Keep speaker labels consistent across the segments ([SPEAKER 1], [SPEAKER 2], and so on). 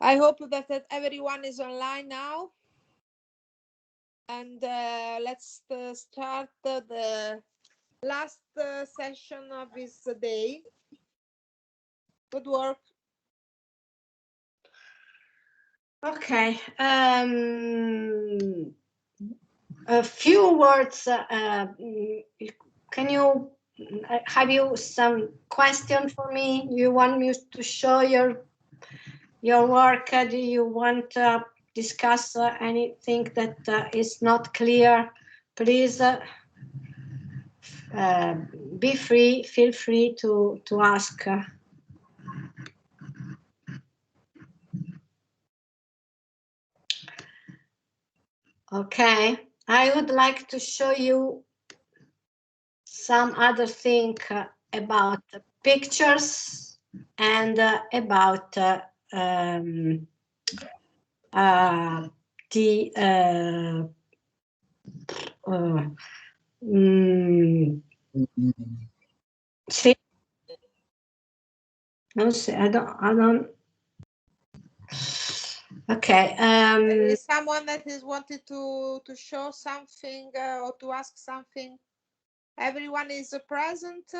[SPEAKER 1] I hope that everyone is online now. And let's start the last session of this day. Good work.
[SPEAKER 2] Okay. A few words. Can you have you some question for me? You want me to show your work? Do you want to discuss anything that is not clear? Please be free. Feel free to ask. Okay, I would like to show you some other thing about pictures and about the see, no, see, I don't. Okay.
[SPEAKER 1] Is someone that is wanted to show something or to ask something? Everyone is present,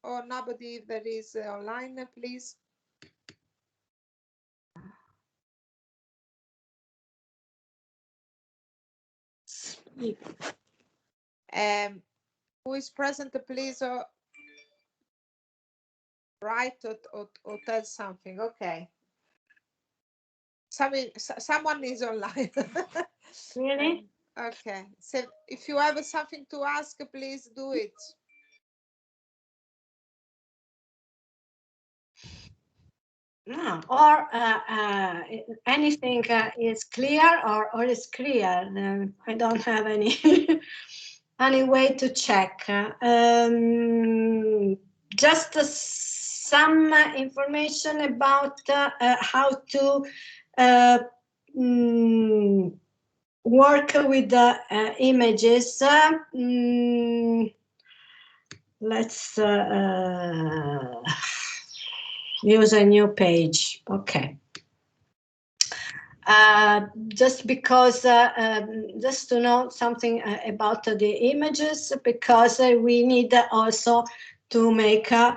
[SPEAKER 1] or nobody that is online, please? Who is present, please write or tell something. Okay. Someone is online.
[SPEAKER 2] Really?
[SPEAKER 1] Okay. So if you have something to ask, please do it.
[SPEAKER 2] No, or anything is clear or is clear. I don't have any any way to check. Just some information about how to work with the images. Let's use a new page. Okay. Just because, just to know something about the images, because we need also to make the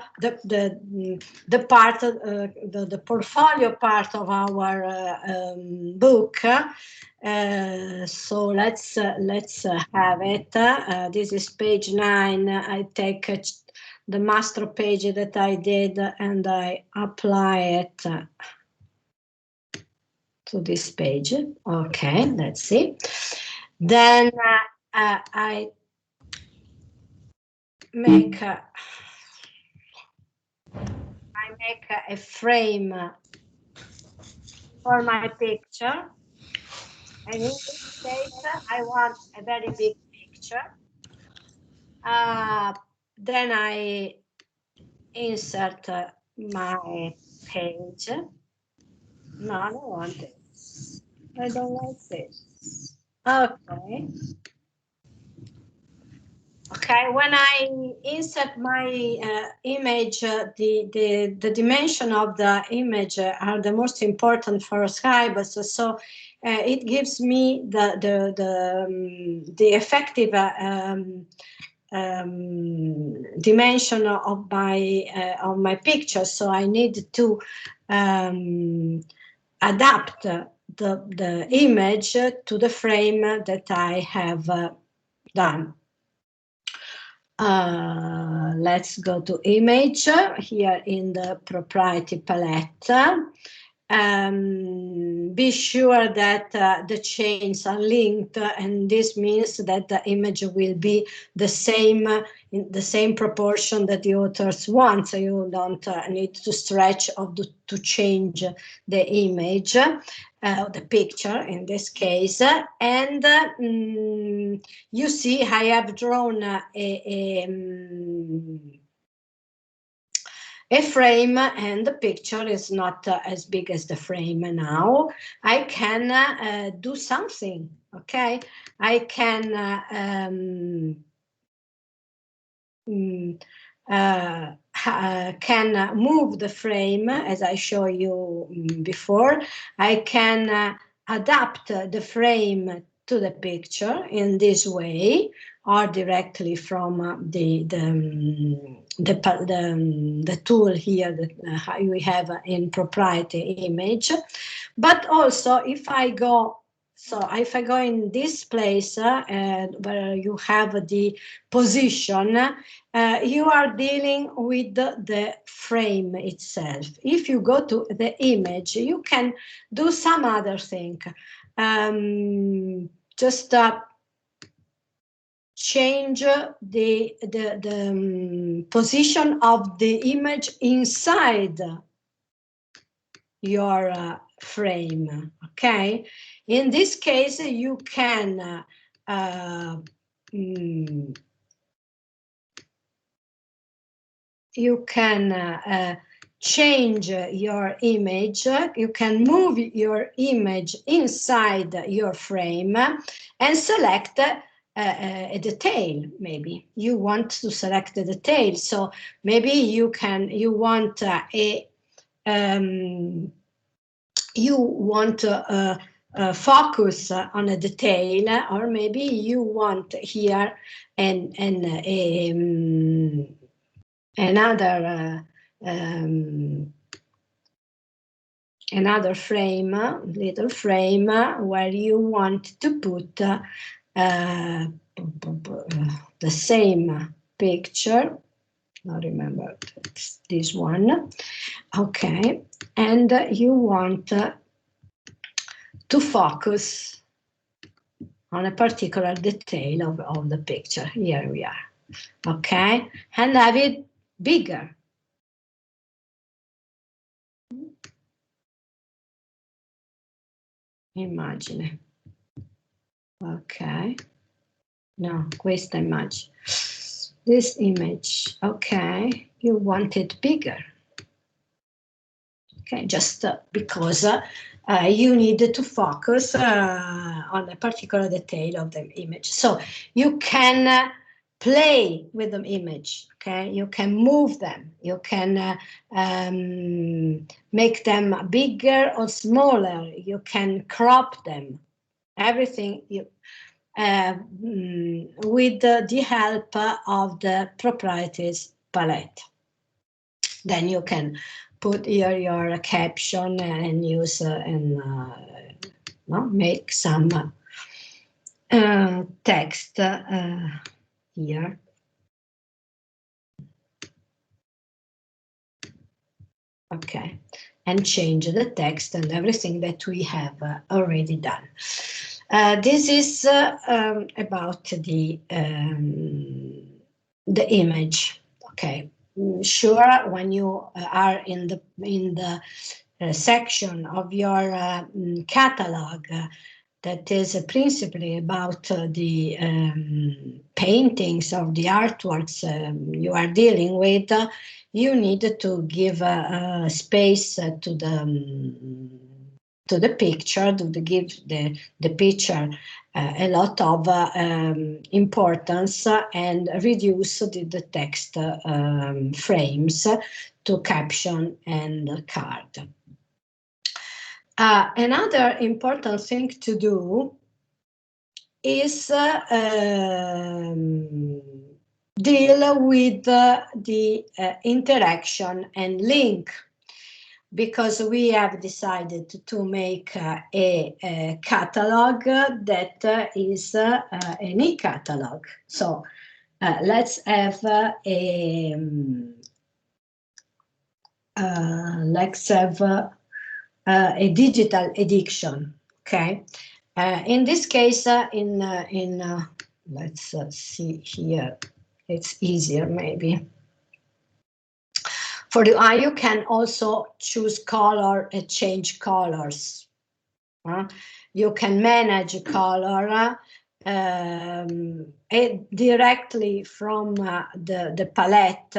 [SPEAKER 2] part, the portfolio part of our book. So let's have it. This is page 9. I take the master page that I did and I apply it to this page. Okay, let's see. Then I make a frame for my picture. And in this case, I want a very big picture. Then I insert my page. No, I don't want this. I don't like this. Okay. Okay, when I insert my image, the dimension of the image are the most important for scribes. So it gives me the effective dimension of my picture. So I need to adapt the image to the frame that I have done. Let's go to image here in the proprietary palette. Be sure that the chains are linked, and this means that the image will be the same in the same proportion that the authors want, so you don't need to stretch or to change the image, the picture in this case. And you see I have drawn a frame, and the picture is not as big as the frame now. I can do something, okay? I can can move the frame as I showed you before. I can adapt the frame to the picture in this way, or directly from the tool here that we have in proprietary image. But also if I go in this place where you have the position, you are dealing with the frame itself. If you go to the image, you can do some other thing. Just change the position of the image inside your frame. Okay, in this case you can change your image. You can move your image inside your frame and select a detail. Maybe you want to select a detail, so maybe you want focus on a detail, or maybe you want here another frame, little frame, where you want to put the same picture. I remember it's this one. Okay, and you want to focus on a particular detail of the picture. Here we are. Okay, and have it bigger. Immagine. Ok, no, questa immagine. This image, okay, you want it bigger. Okay, just because you need to focus on a particular detail of the image. So you can play with the image, okay? You can move them, you can make them bigger or smaller, you can crop them, everything you with the help of the properties palette. Then you can put here your caption and use make some text here. Okay, and change the text and everything that we have already done. This is about the image. Okay, sure, when you are in the section of your catalog that is principally about the paintings of the artworks you are dealing with, you need to give space to the picture, to give the picture a lot of importance, and reduce the text frames to caption and card. Another important thing to do is deal with the interaction and link, because we have decided to make a catalog that is an e-catalog. So let's have a digital edition. Okay, in this case, let's see here, it's easier maybe. For the eye, you can also choose color and change colors. You can manage color directly from the palette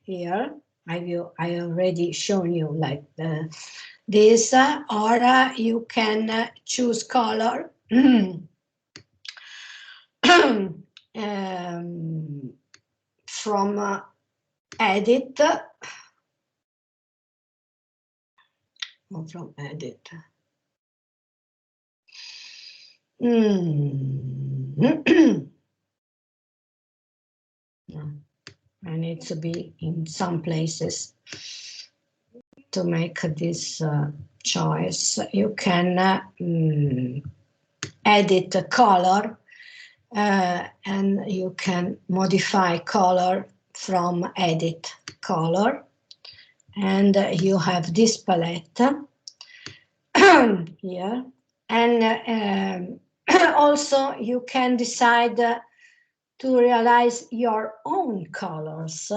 [SPEAKER 2] here. I already shown you like this, or you can choose color from edit, or from edit. No, I need to be in some places to make this choice. You can edit the color and you can modify color from edit color, and you have this palette here, and also you can decide to realize your own colors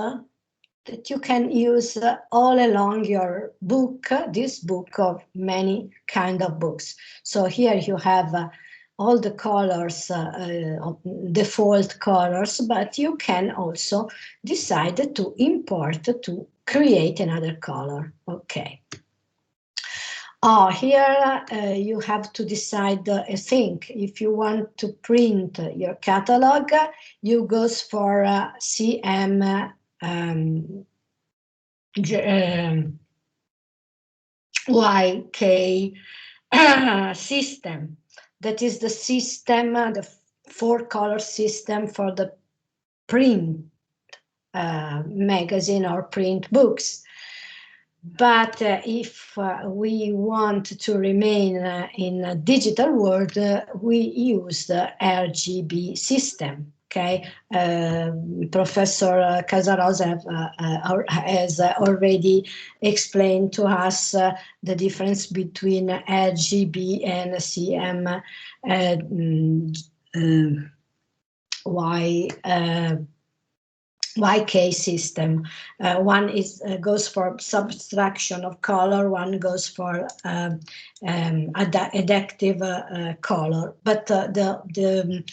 [SPEAKER 2] that you can use all along your book, this book of many kind of books. So here you have all the colors, default colors, but you can also decide to import, to create another color. Okay. Oh, here you have to decide a thing. If you want to print your catalog, you go for CM YK system. That is the system, the 4-color system for the print magazine or print books. But if we want to remain in a digital world, we use the RGB system. Okay, Professor Casarosa has already explained to us the difference between RGB and YK system. One goes for subtraction of color, one goes for adaptive color, but the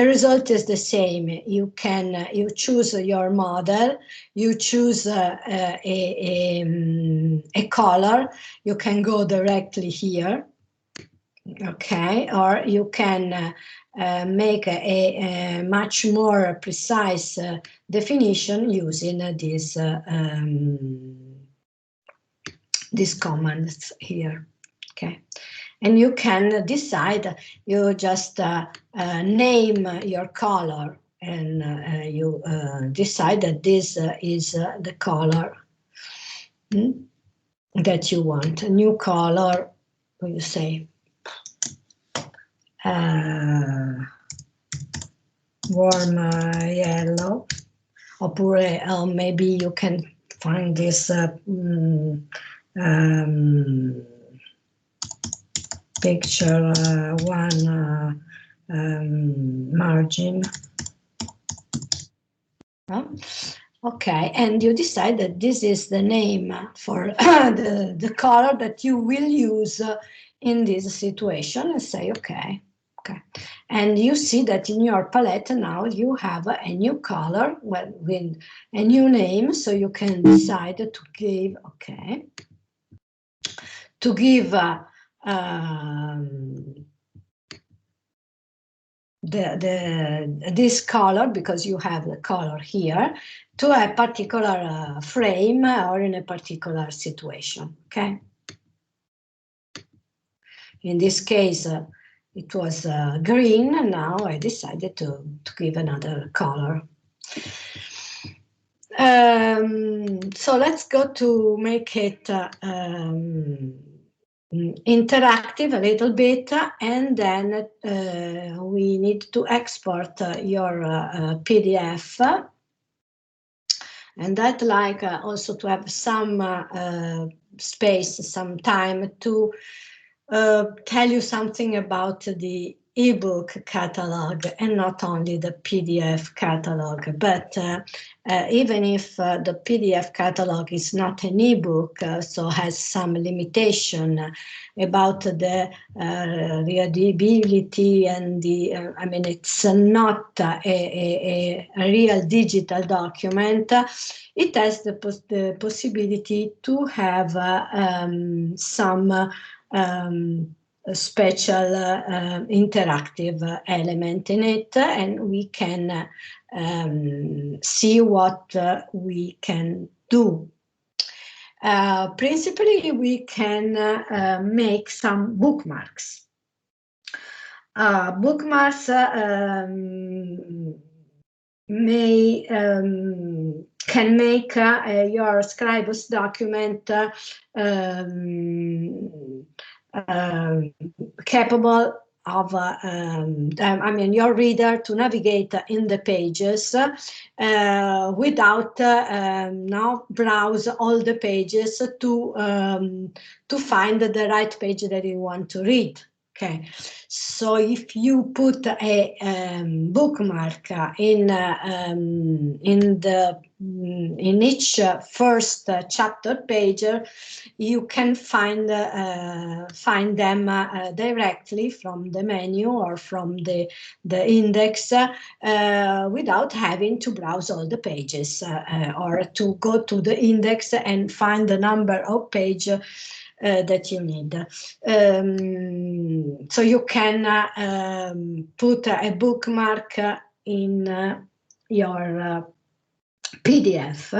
[SPEAKER 2] result is the same. You can you choose your model, you choose a color, you can go directly here, okay, or you can make a much more precise definition using these commands here. Okay, and you can decide, you just name your color, and you decide that this is the color that you want. A new color, what you say, warm yellow, oppure maybe you can find this picture one margin. Okay, and you decide that this is the name for the color that you will use in this situation, and say okay. Okay, and you see that in your palette now you have a new color with a new name, so you can decide to give, okay, to give this color, because you have the color here, to a particular frame or in a particular situation. Okay, in this case it was green, and now I decided to give another color. So let's go to make it interactive a little bit, and then we need to export your PDF, and I'd like also to have some space, some time to tell you something about the ebook catalog, and not only the PDF catalog. But even if the PDF catalog is not an ebook, so has some limitation about the readability and the, I mean, it's not a real digital document. It has the possibility to have some special interactive element in it, and we can see what we can do. Principally, we can make some bookmarks. Bookmarks can make your Scribus document capable of, your reader to navigate in the pages without now browse all the pages to find the right page that you want to read. Okay, so if you put a bookmark in each first chapter page, you can find them directly from the menu or from the index without having to browse all the pages or to go to the index and find the number of page that you need. So you can put a bookmark in your PDF.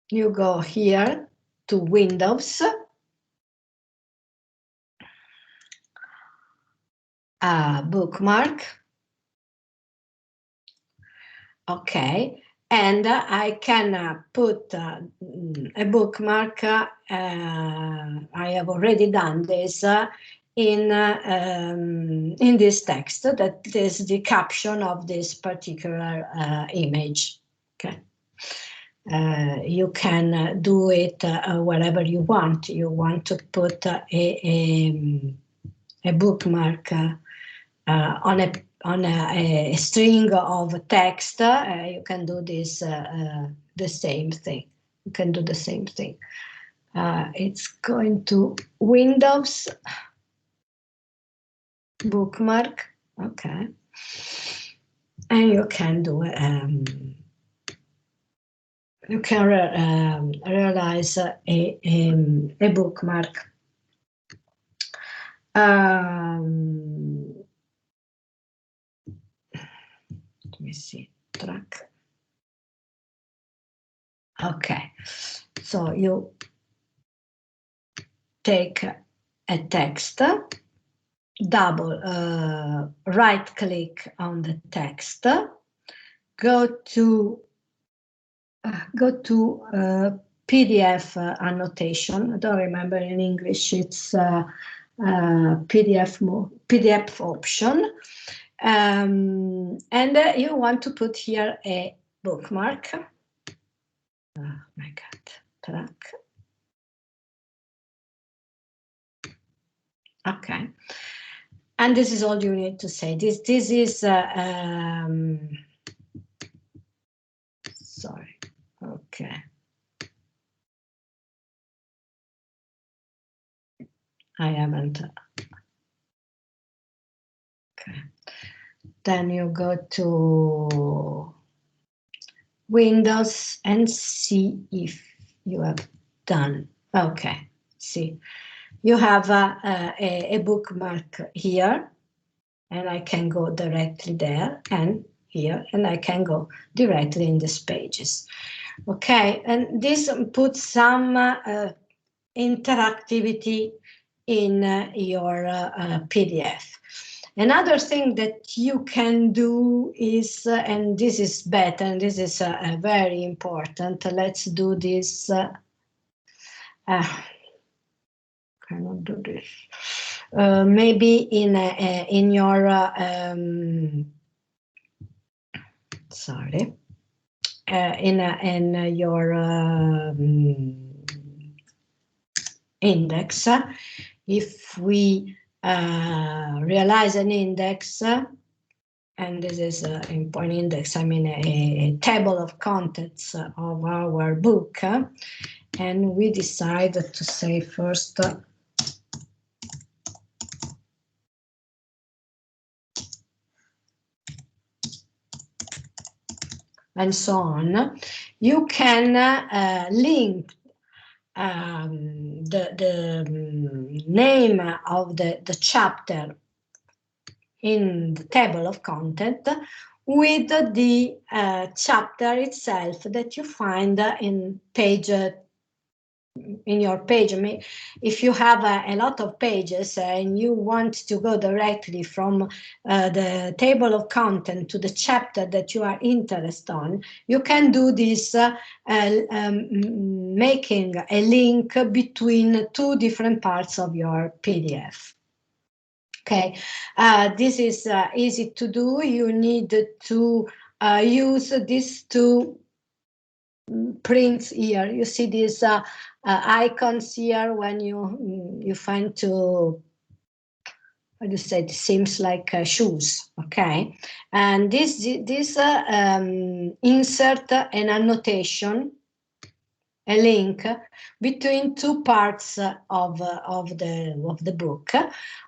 [SPEAKER 2] You go here to Windows, bookmark. Okay, and I can put a bookmark. I have already done this in this text. That is the caption of this particular image. Okay, you can do it wherever you want. You want to put a bookmark on a string of text, you can do this the same thing. You can do the same thing. It's going to Windows, bookmark, okay, and you can do you can realize a bookmark. Let me see, track. Okay, so you take a text, double right click on the text, go to PDF annotation. I don't remember in English, it's PDF option. And you want to put here a bookmark. Oh my God, track. Okay, and this is all you need to say. This is sorry. Okay. I haven't. Okay. Then you go to Windows and see if you have done. Okay. See, you have a bookmark here, and I can go directly there and here, and I can go directly in these pages. Okay, and this puts some interactivity in your PDF. Another thing that you can do is, and this is better, and this is very important. Let's do this. Cannot do this. Maybe in your sorry, in your index. If we realize an index, and this is in point index, I mean a table of contents of our book, and we decide to say first and so on, you can link the name of the chapter in the table of content with the chapter itself that you find in your page. If you have a lot of pages and you want to go directly from the table of content to the chapter that you are interested on, you can do this making a link between two different parts of your PDF. Okay, this is easy to do. You need to use these two prints here. You see these icons here when you find to, how do you say, it seems like shoes. Okay, and this insert an annotation, a link between two parts of the book,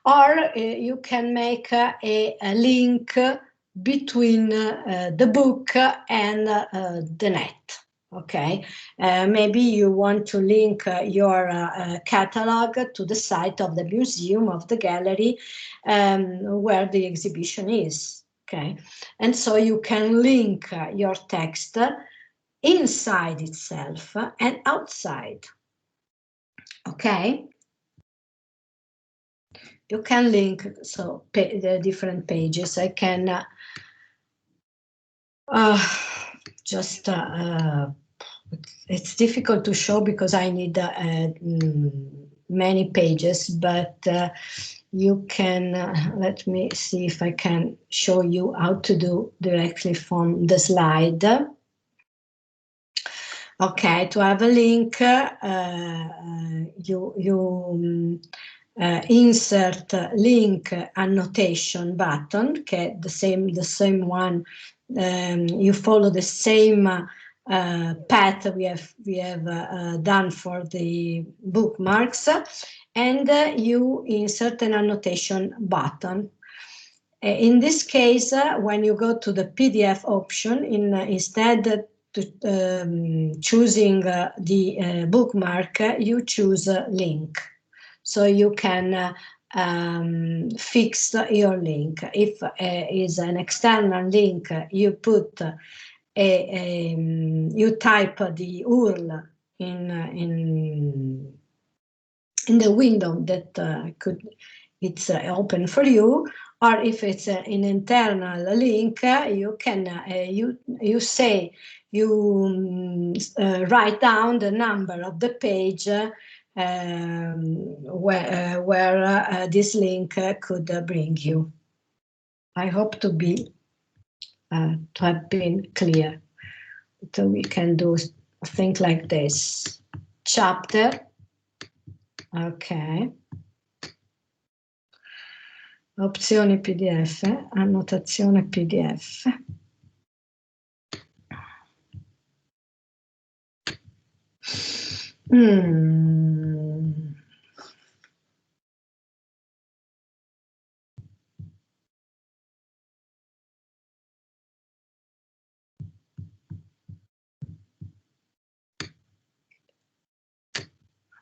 [SPEAKER 2] or you can make a link between the book and the net. Okay, maybe you want to link your catalog to the site of the museum, of the gallery, where the exhibition is. Okay, and so you can link your text inside itself and outside. Okay, you can link the different pages. I can just it's difficult to show because I need many pages, but you can let me see if I can show you how to do directly from the slide. Okay, to have a link, you insert link annotation button, okay, the same one. You follow the same path we have done for the bookmarks, and you insert an annotation button. In this case, when you go to the PDF option, instead to choosing the bookmark, you choose link. So you can fix your link. If is an external link, you put you type the URL in the window that it's open for you. Or if it's an internal link, you can you say you write down the number of the page where this link could bring you. I hope to have been clear. So we can do things like this. Chapter. Ok. Opzioni PDF, annotazione PDF.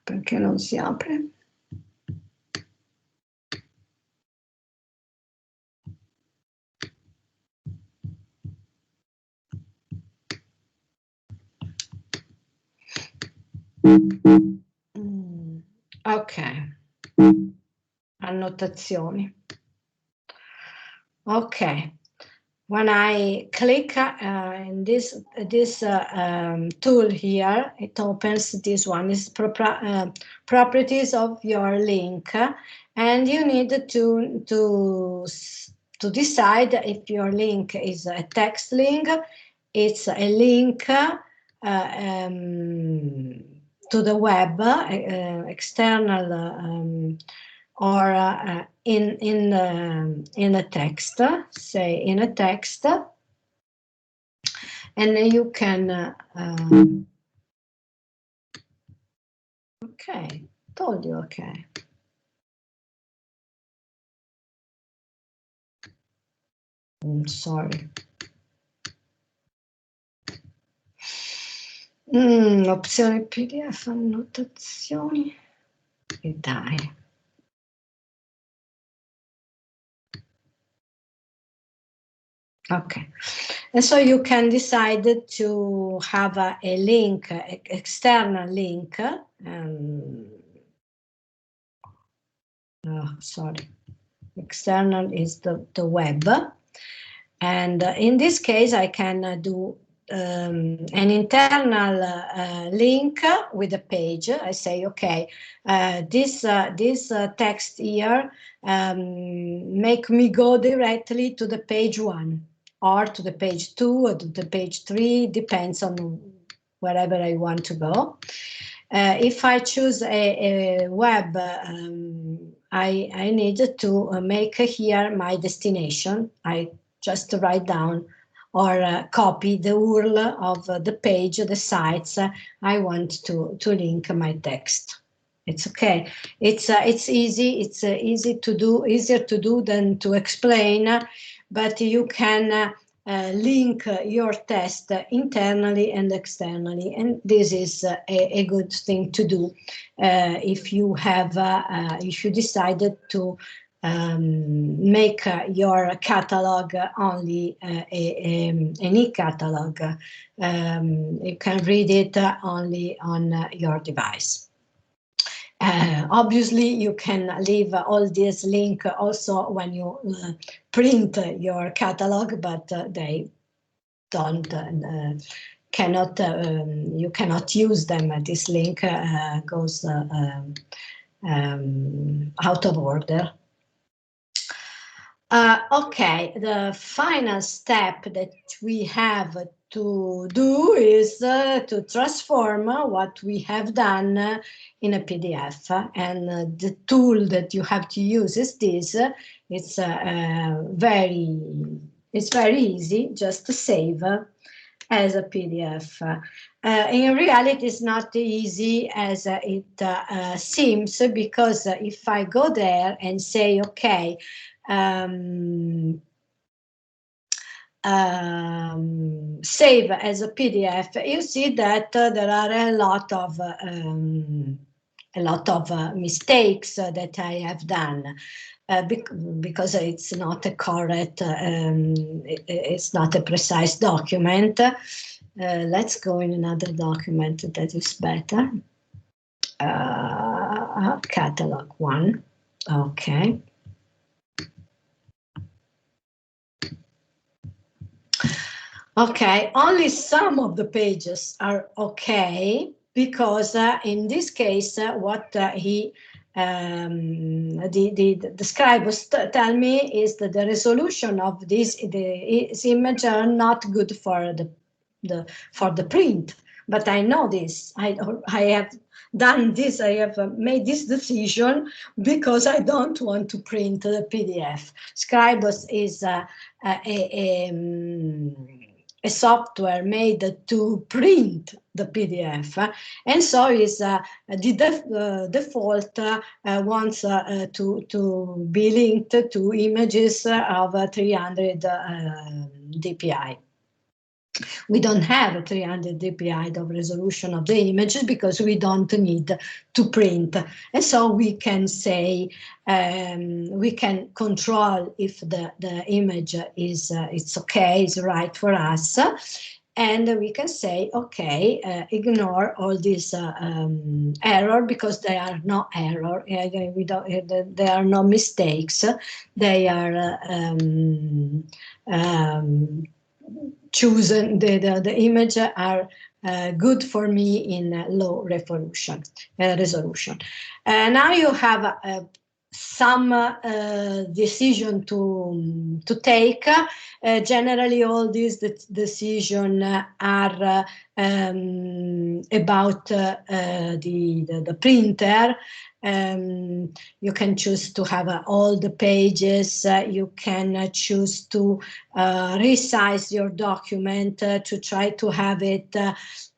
[SPEAKER 2] Perché non si apre? Ok, annotazioni. Okay, when I click in this tool here, it opens this one. Is properties of your link, and you need to decide if your link is a text link, it's a link to the web, external, or in a text, say in a text, and you can okay, told you. Okay, I'm sorry. Opzione PDF, annotazioni. E dai. Okay, and so you can decide to have a link, external link. Sorry, external is the web, and in this case I can do an internal link with a page. I say, okay, this text here, make me go directly to the page 1, or to the page 2, or to the page 3, depends on wherever I want to go. If I choose a web, I need to make here my destination. I just write down or copy the URL of the page, the sites I want to link my text. It's okay. It's easy. It's easy to do, easier to do than to explain, but you can link your test internally and externally, and this is a good thing to do if you have if you decided to make your catalog only an e-catalog. You can read it only on your device. Obviously, you can leave all this link also when you print your catalog, but they don't cannot you cannot use them. This link goes out of order. Okay, the final step that we have to do is to transform what we have done in a PDF, and the tool that you have to use is this. It's very easy, just to save as a PDF. In reality, it's not easy as it seems, because if I go there and say, okay, save as a PDF, you see that there are a lot of mistakes that I have done. Because it's not a correct, it's not a precise document. Let's go in another document that is better. Catalog 1. Okay. Okay, only some of the pages are okay, because in this case, what the scribes tell me is that the resolution of this image are not good for the print. But I know this. I have done this. I have made this decision because I don't want to print the PDF. Scribes is a software made to print the PDF, and so is the default wants to be linked to images of 300 dpi. We don't have a 300 dpi of resolution of the images because we don't need to print, and so we can say we can control if the image is it's okay, is right for us, and we can say okay, ignore all this error, because there are no error. We don't. There are no mistakes. They are chosen, the image are good for me in low resolution. Now you have some decision to take. Generally, all these decisions are about the printer. You can choose to have all the pages. You can choose to resize your document to try to have it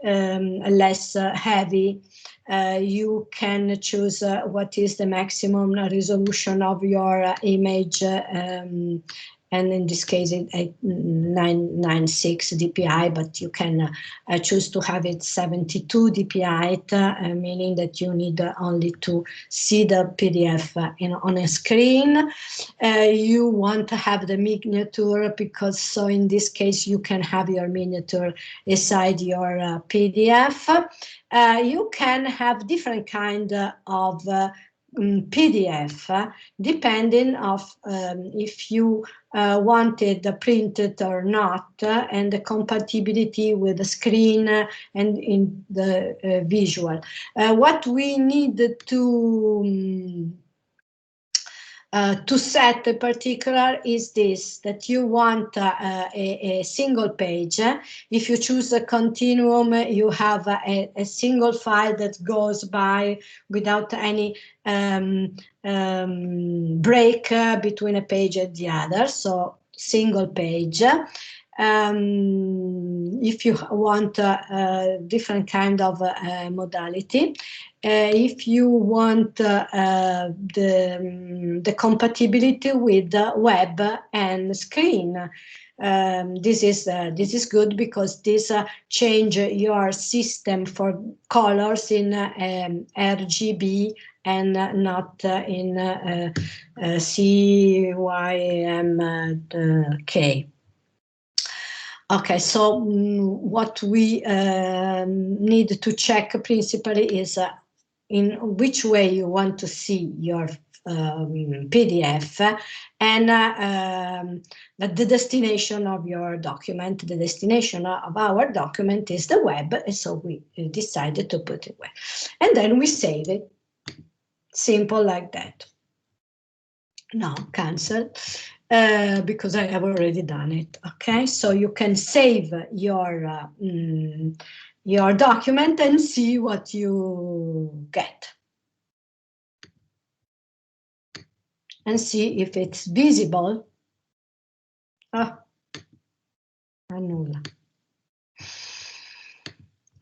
[SPEAKER 2] less heavy. You can choose what is the maximum resolution of your image, and in this case it's 996 dpi, but you can choose to have it 72 dpi, meaning that you need only to see the PDF on a screen. You want to have the miniature because so in this case you can have your miniature inside your PDF. You can have different kind of PDF depending of if you wanted printed or not, and the compatibility with the screen and in the visual. What we need to set in particular is this, that you want a single page. If you choose a continuum, you have a single file that goes by without any break between a page and the other, so single page. If you want different kind of modality, if you want the compatibility with the web and screen, this is good because this change your system for colors in RGB and not in CYMK. Okay, so what we need to check principally is in which way you want to see your PDF and the destination of your document. The destination of our document is the web, and so we decided to put it web. And then we save it. Simple like that. No, cancel. Because I have already done it. Okay, so you can save your document and see what you get, and see if it's visible. Annulla.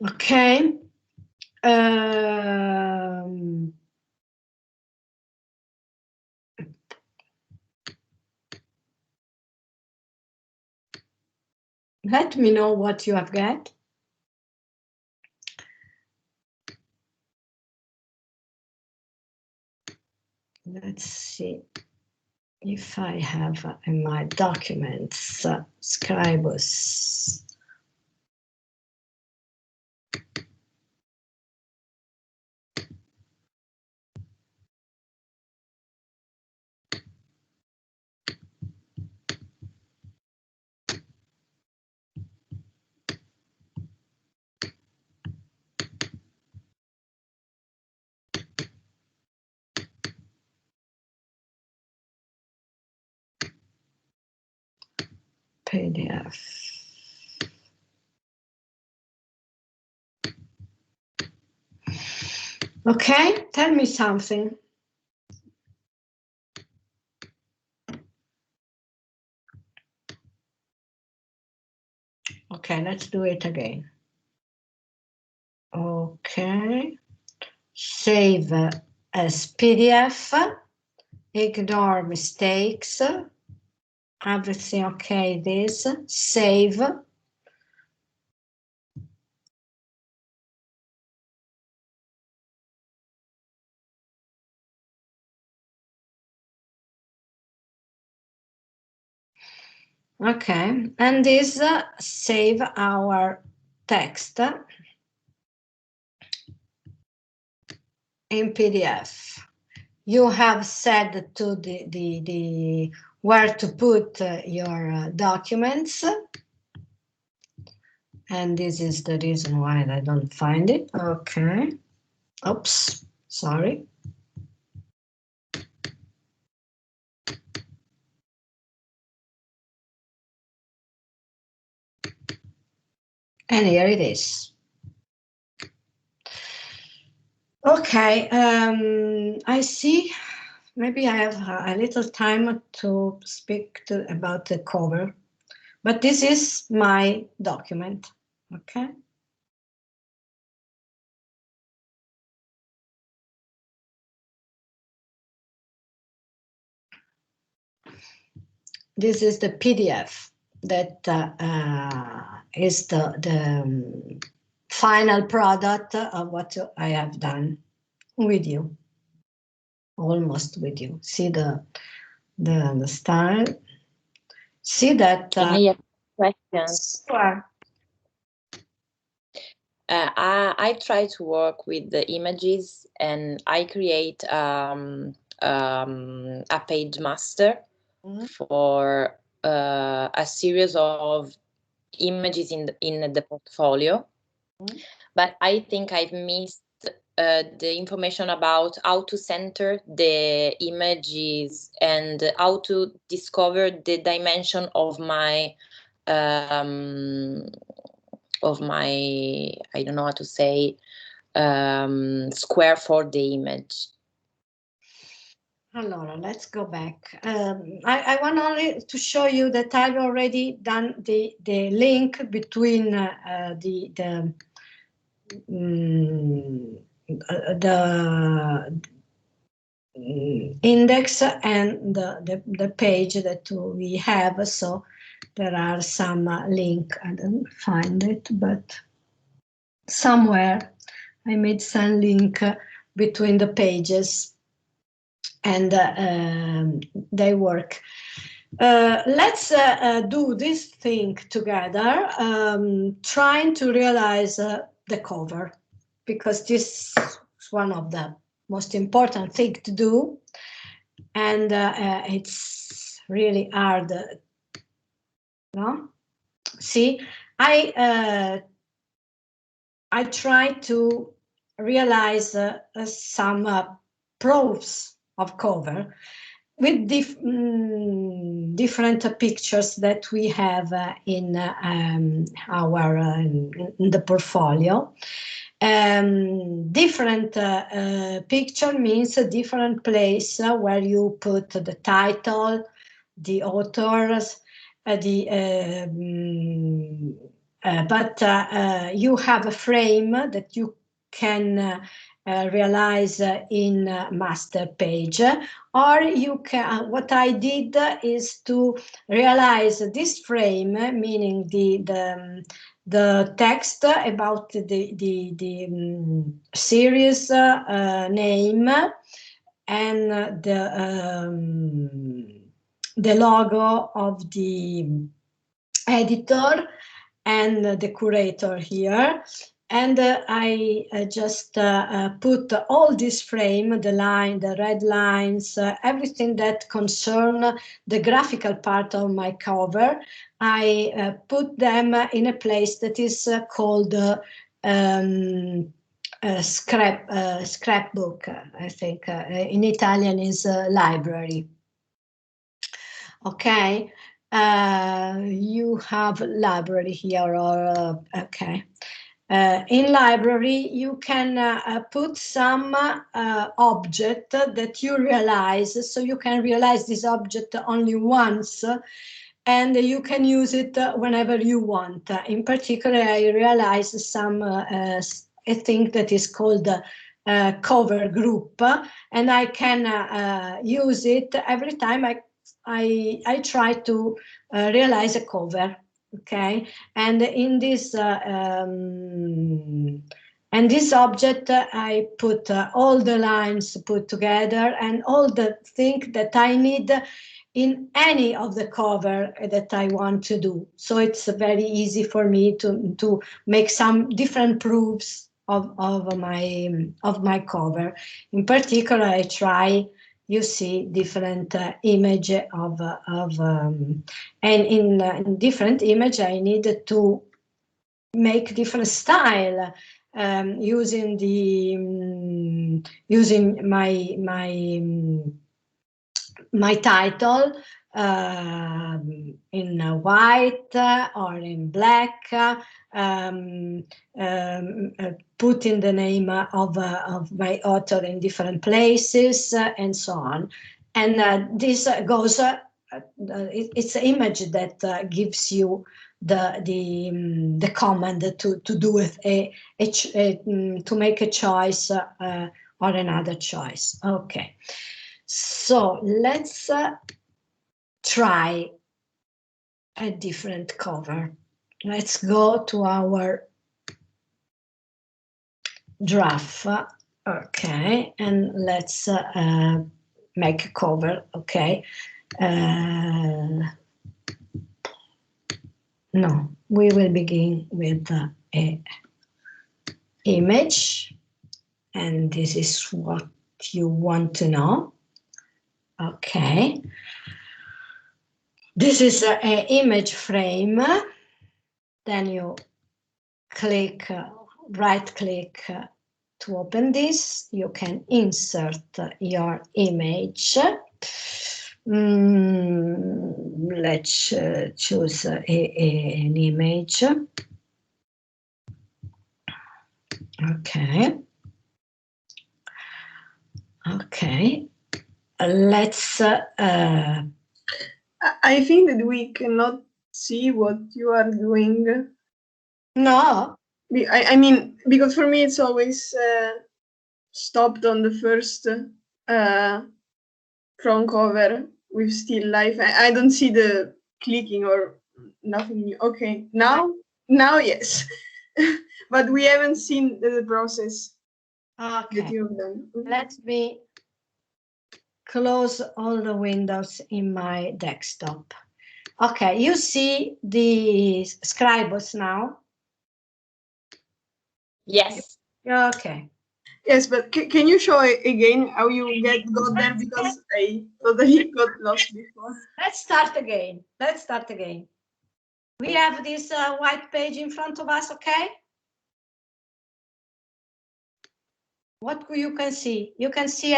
[SPEAKER 2] Okay. Let me know what you have got. Let's see if I have in my documents Scribus. PDF. Okay, tell me something. Okay, let's do it again. Okay, save as PDF, ignore mistakes, everything okay, this, save. Okay, and this save our text in PDF. You have said to the where to put your documents, and this is the reason why I don't find it. Okay, oops, sorry. And here it is. Okay, I see. Maybe I have a little time to speak about the cover, but this is my document, okay? this is the PDF that is the final product of what I have done with you, almost with you. See the style. See that.
[SPEAKER 3] I have questions.
[SPEAKER 2] Sure.
[SPEAKER 3] I try to work with the images, and I create a page master for a series of images in the portfolio. But I think I've missed the information about how to center the images and how to discover the dimension of my I don't know how to say, square for the image.
[SPEAKER 2] Allora, let's go back. I want only to show you that I've already done the link between the index and the page that we have. So there are some link. I don't find it, but somewhere I made some link between the pages, and they work. Let's do this thing together, trying to realize the cover, because this is one of the most important things to do, and it's really hard. No? See, I try to realize some proofs of cover with different pictures that we have in our in the portfolio. Different picture means a different place where you put the title, the authors, but you have a frame that you can realize in master page, or you can. What I did is to realize this frame, meaning the text about the series name and the logo of the editor and the curator here. And I just put all this frame, the line, the red lines, everything that concern the graphical part of my cover. I put them in a place that is called scrapbook. I think in Italian is library. Okay, you have library here, or okay. In library, you can put some object that you realize, so you can realize this object only once, and you can use it whenever you want. In particular, I realized some a thing that is called cover group, and I can use it every time I try to realize a cover. Okay, and in this and this object I put all the lines put together and all the things that I need in any of the cover that I want to do. So it's very easy for me to make some different proofs of my cover. In particular, I try, you see, different image of and in different image I need to make different style, using using my title in white or in black, putting the name of my author in different places, and so on. And this goes, it's an image that gives you the command to do with to make a choice or another choice. Okay, so let's try a different cover. Let's go to our draft. Okay, and let's make a cover. Okay. No, we will begin with a image, and this is what you want to know. Okay. This is an image frame. Then you click, right click to open this. You can insert your image. Let's choose an image. Okay. Okay. Let's.
[SPEAKER 4] I think that we cannot see what you are doing.
[SPEAKER 2] No.
[SPEAKER 4] I mean, because for me it's always stopped on the first front cover with still life. I don't see the clicking or nothing new. Okay, now yes. But we haven't seen the process that you've done.
[SPEAKER 2] Let me close all the windows in my desktop. Okay, you see the Scribus now?
[SPEAKER 3] Yes.
[SPEAKER 2] Okay.
[SPEAKER 4] Yes, but can you show again how you got there, because I totally got lost before.
[SPEAKER 2] Let's start again. Let's start again. We have this white page in front of us, okay? What you can see? You can see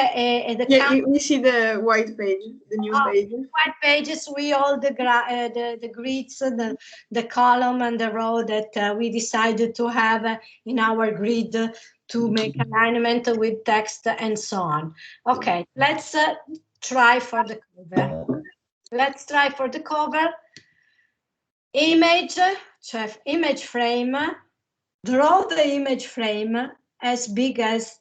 [SPEAKER 4] we see the white page, the new page.
[SPEAKER 2] White pages, we all the grids, the column and the row that we decided to have in our grid to make alignment with text and so on. Okay, let's try for the cover. Let's try for the cover. Image, image frame. Draw the image frame as big as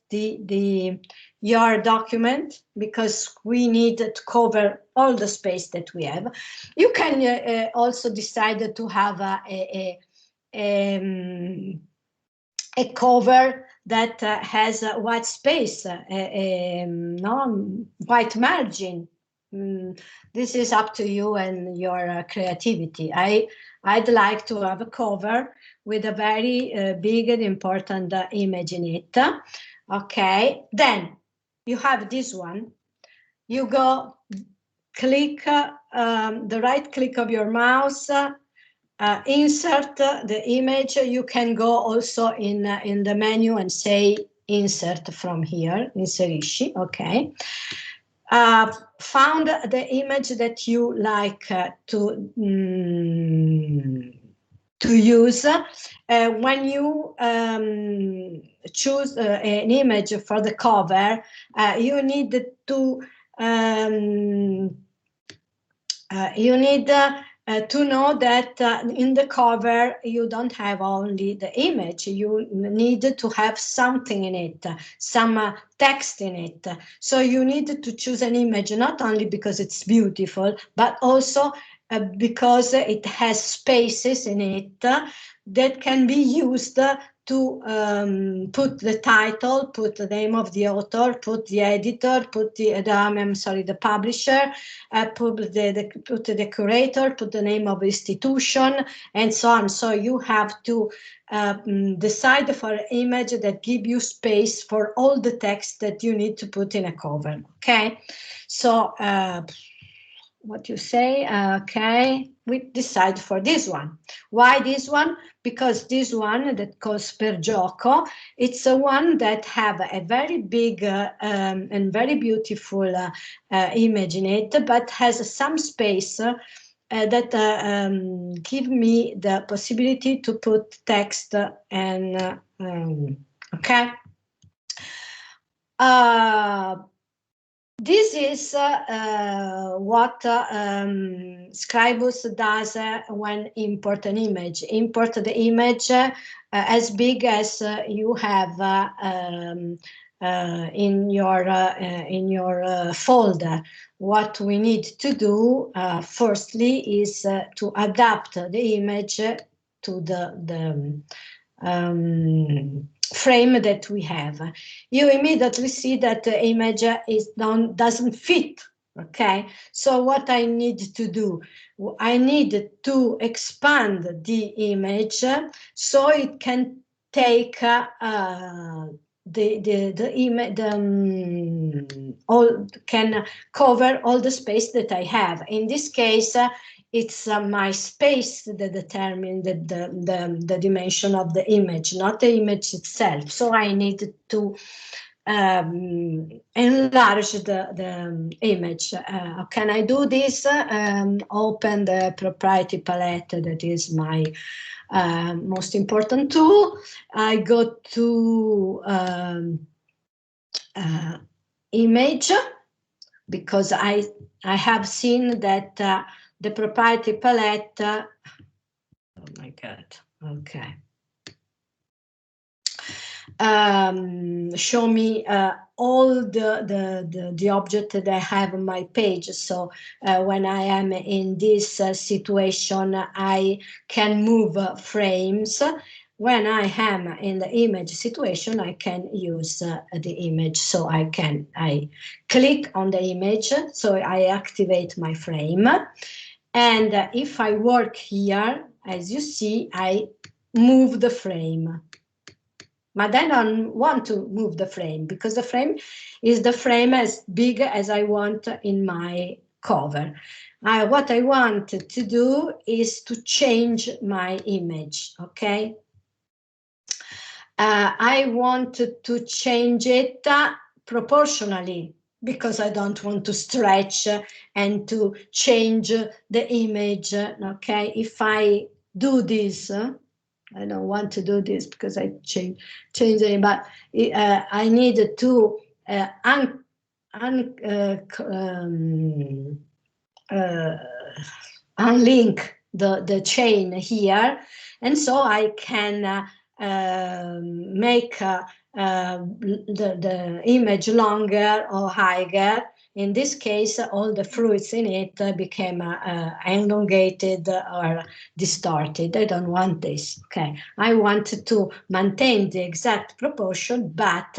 [SPEAKER 2] your document, because we need to cover all the space that we have. You can also decide to have a cover that has a white space, white margin. This is up to you and your creativity. I'd like to have a cover with a very big and important image in it. Okay, then you have this one. You go click the right click of your mouse, insert the image. You can go also in the menu and say insert from here, inserisci. Okay. Found the image that you like to use. When you choose an image for the cover, you need to to know that in the cover you don't have only the image, you need to have something in it, some text in it. So you need to choose an image not only because it's beautiful, but also because it has spaces in it that can be used to put the title, put the name of the author, put the editor, put the publisher, put the curator, put the name of institution, and so on. So you have to decide for an image that give you space for all the text that you need to put in a cover. Okay, so what you say? Okay, we decide for this one. Why this one? Because this one that calls per gioco, it's a one that have a very big and very beautiful image in it, but has some space that give me the possibility to put text and okay. This is what Scribus does when import an image. Import the image as big as you have in your folder. What we need to do firstly is to adapt the image to the frame that we have. You immediately see that the image doesn't fit. Okay, so what I need to do, I need to expand the image so it can take the image, all can cover all the space that I have. In this case, it's my space that determines the dimension of the image, not the image itself. So I need to enlarge the image. Can I do this? Open the proprietary palette, that is my most important tool. I go to image, because I have seen that the proprietary palette, oh my God, okay, show me all the object that I have on my page. So when I am in this situation, I can move frames. When I am in the image situation, I can use the image. So I click on the image, so I activate my frame. And if I work here, as you see, I move the frame. But I don't want to move the frame, because the frame is the frame as big as I want in my cover. What I want to do is to change my image, okay? I want to change it proportionally, because I don't want to stretch and to change the image, okay? If I do this, I don't want to do this because I change it, but I need to unlink the chain here, and so I can make the image longer or higher. In this case, all the fruits in it became elongated or distorted. I don't want this. Okay, I want to maintain the exact proportion, but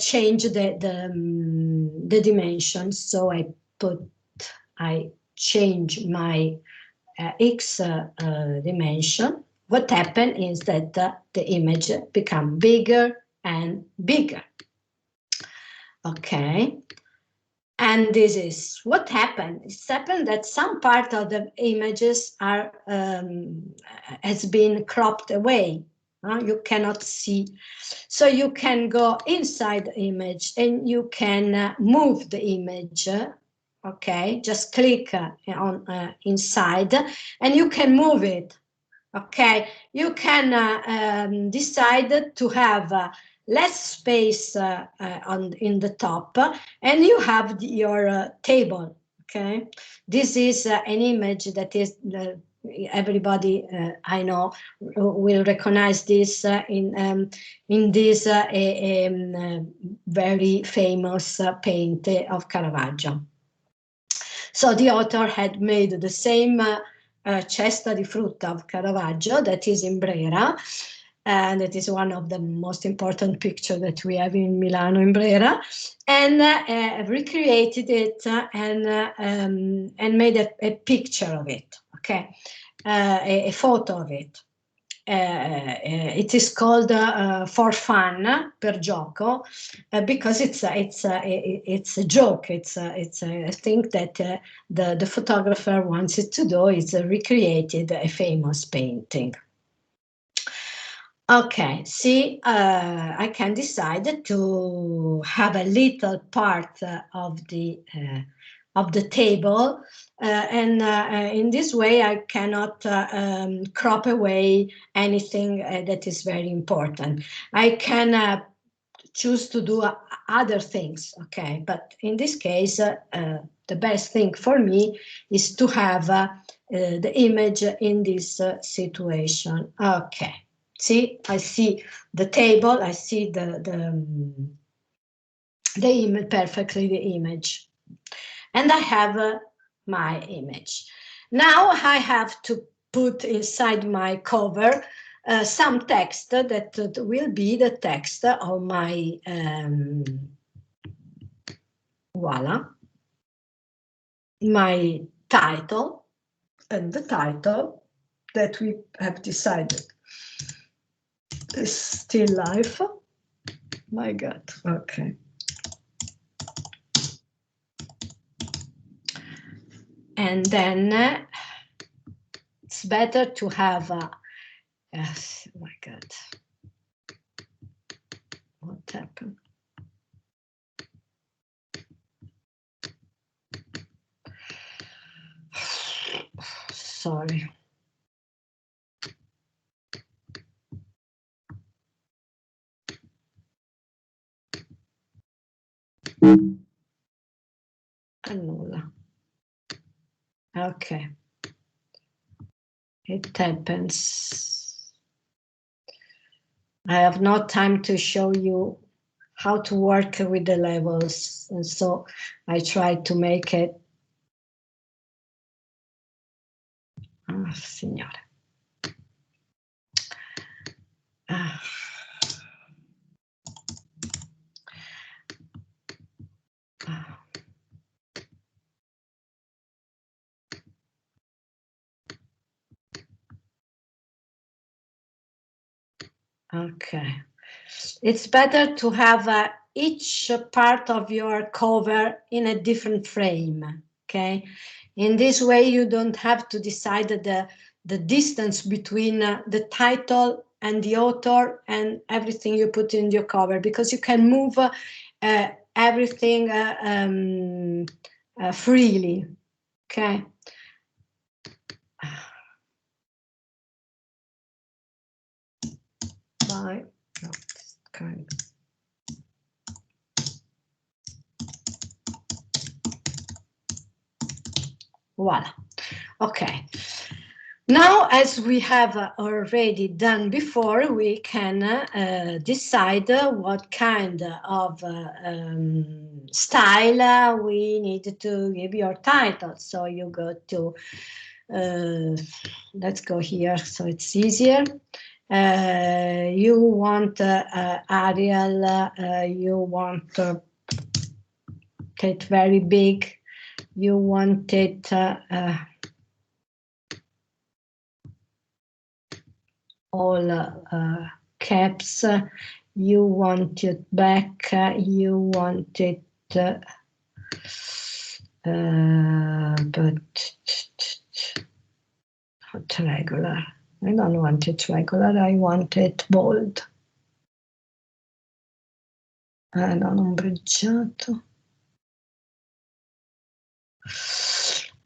[SPEAKER 2] change the dimensions. So I change my X dimension. What happened is that the image become bigger and bigger. Okay. And this is what happened. It's happened that some part of the images are has been cropped away. You cannot see. So you can go inside the image and you can move the image. Okay, just click on inside and you can move it. Okay, you can decide to have less space in the top, and you have your table. Okay, this is an image that is everybody I know will recognize this in this very famous paint of Caravaggio. So the author had made the same Cesta di frutta of Caravaggio, that is in Brera, and it is one of the most important pictures that we have in Milano, in Brera, and recreated it and made a picture of it, okay, a photo of it. It is called for fun, per gioco, because it's a joke. It's a thing that the photographer wants it to do. It's recreated a famous painting. Okay, see, I can decide to have a little part of the table, and in this way I cannot crop away anything that is very important. I can choose to do other things, okay, but in this case the best thing for me is to have the image in this situation. Okay, see, I see the table, I see the perfectly the image. And I have my image. Now I have to put inside my cover some text that will be the text of my voila, my title, and the title that we have decided is Still Life. My God, okay. And then it's better to have yes, oh my God, what happened? Sorry. Annulla. Okay. It happens. I have no time to show you how to work with the levels, and so I try to make it. Ah, signore. Ah. Ah. Okay. It's better to have each part of your cover in a different frame, okay? In this way, you don't have to decide the distance between the title and the author and everything you put in your cover, because you can move everything freely, okay? Bye. No, it's kind of. Voila. Okay. Now, as we have already done before, we can decide what kind of style we need to give your title. So you go to, let's go here so it's easier. You want Arial, you want it very big, you want it all caps, you want it back, you want it but not regular. I don't want it regular, I want it bold. Non ombreggiato.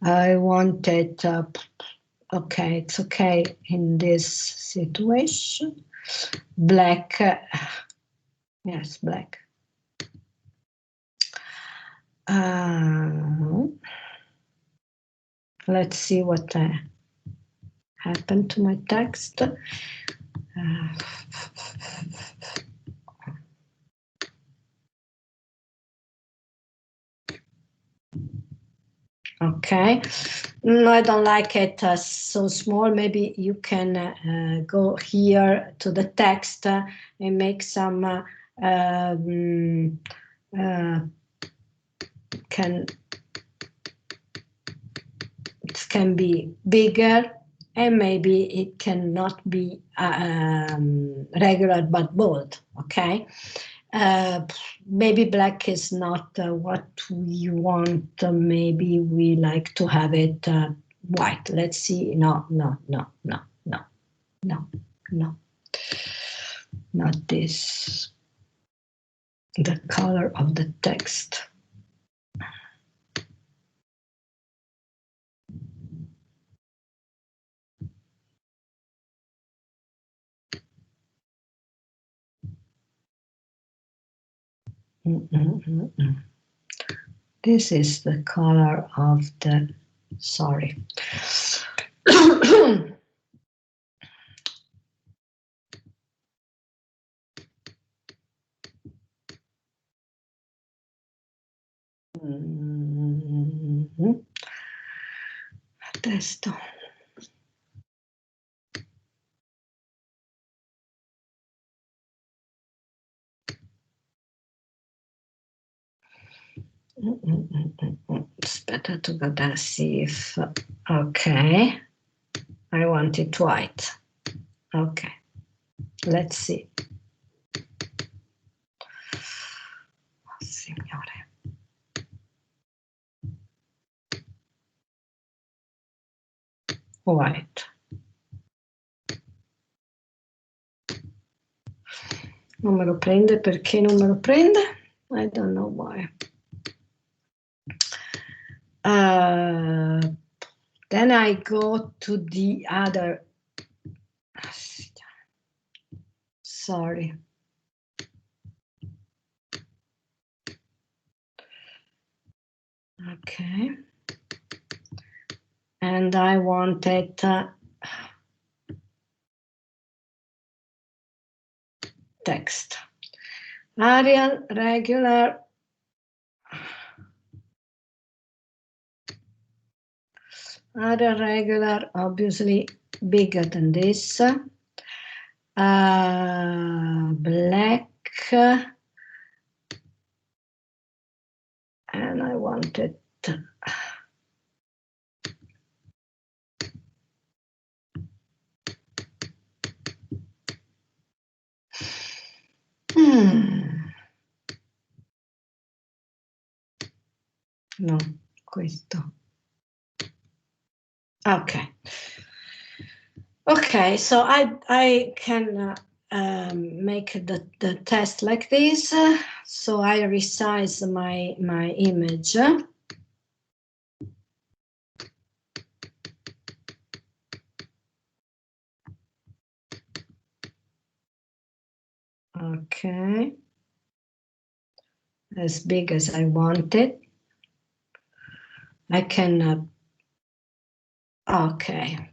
[SPEAKER 2] I want it, okay, it's okay in this situation. Black, yes, black. Let's see what happened to my text. Okay, no, I don't like it so small. Maybe you can go here to the text and make some it can be bigger, and maybe it cannot be regular but bold. Okay. Maybe black is not what we want. Maybe we like to have it white. Let's see. No, no, no, no, no, no, no. Not this. The color of the text. This is the color of the, sorry. testo. Aspetta to go down, see if, okay. I want it white. Okay, let's see. Oh, Signore. White. Non me lo prende, perché non me lo prende? I don't know why. Then I go to the other. Sorry. Okay. And I wanted text. Arial, regular. Arial, regular, obviously bigger than this. Black. And I wanted no, questo. Okay. Okay, so I can make the test like this. So I resize my image. Okay, as big as I want it. I can, okay.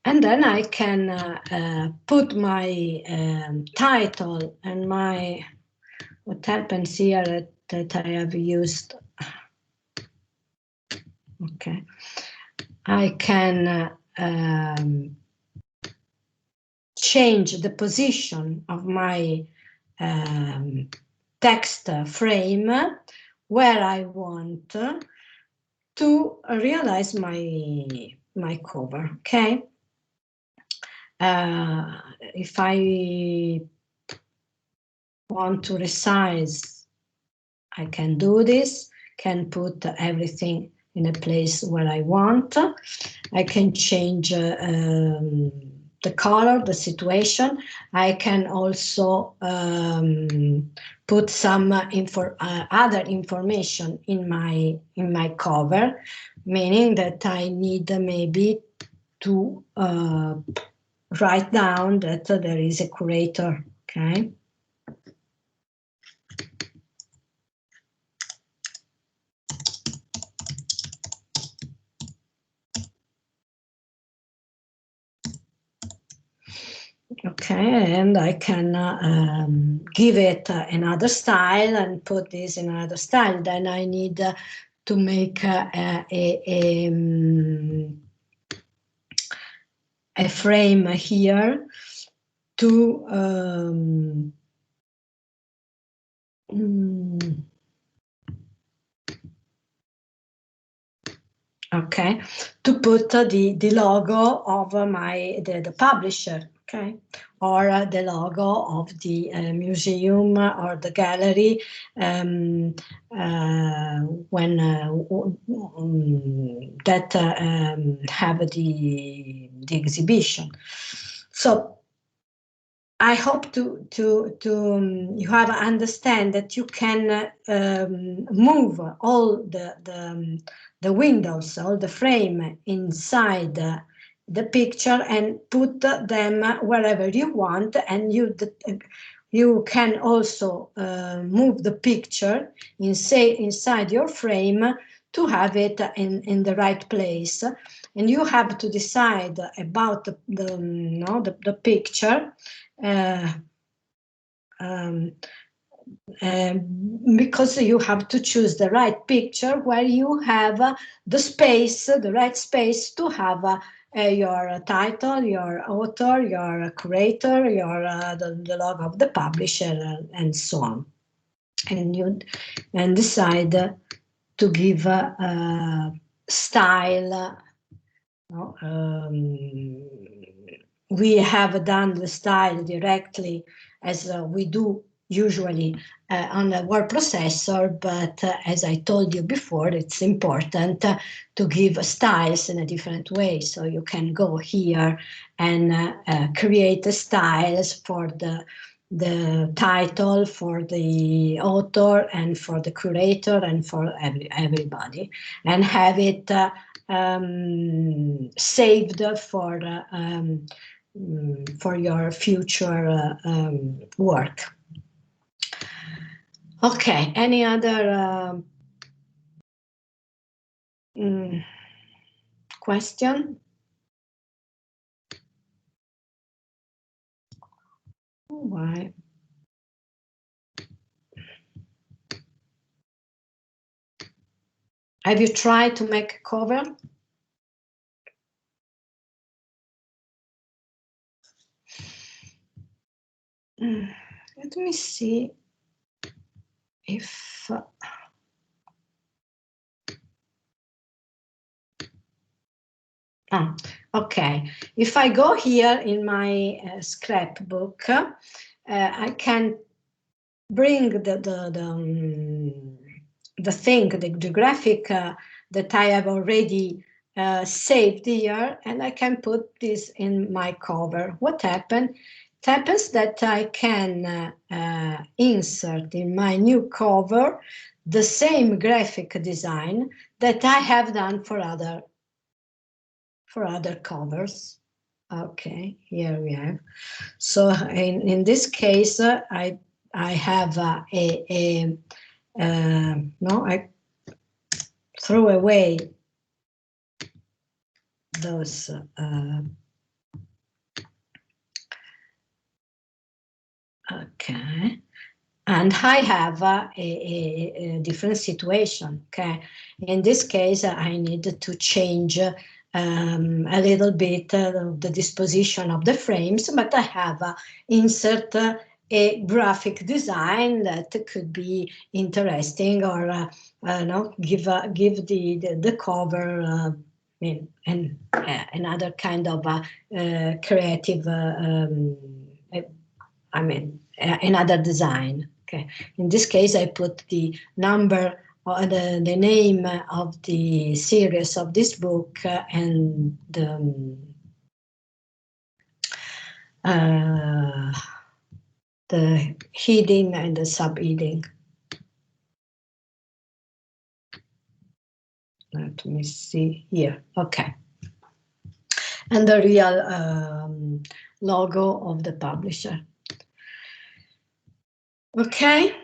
[SPEAKER 2] And then I can put my title and my, what happens here that I have used, okay. I can change the position of my text frame where I want to realize my cover, okay? If I want to resize, I can do this, can put everything in a place where I want. I can change the color, the situation. I can also put some other information in my cover, meaning that I need maybe to write down that there is a curator, okay? Okay, and I can give it another style and put this in another style. Then I need to make a frame here to okay, to put the logo of the publisher, okay, or the logo of the museum or the gallery when that have the exhibition. So I hope to you have understand that you can move all the windows, all the frame inside the picture and put them wherever you want, and you can also move the picture inside your frame to have it in the right place. And you have to decide about the picture. because you have to choose the right picture where you have the space, the right space to have your title, your author, your curator, your the logo of the publisher, and so on. And you decide to give style. We have done the style directly as we do usually on a word processor, but as I told you before, it's important to give styles in a different way. So you can go here and create the styles for the title, for the author, and for the curator, and for everybody, and have it saved for your future work. Okay, any other question? Why? Have you tried to make a cover? Let me see if okay. If I go here in my scrapbook, I can bring the thing, the graphic that I have already saved here, and I can put this in my cover. What happened? It happens that I can insert in my new cover the same graphic design that I have done for other covers. Okay, here we have. So in this case, I have no, I threw away those okay, and I have a different situation. Okay, in this case, I need to change a little bit the disposition of the frames, but I have insert a graphic design that could be interesting, or no, give the cover and another kind of creative. I mean, another design. Okay. In this case, I put the number or the name of the series of this book and the heading and the sub-heading. Let me see here. Okay. And the real logo of the publisher. Okay.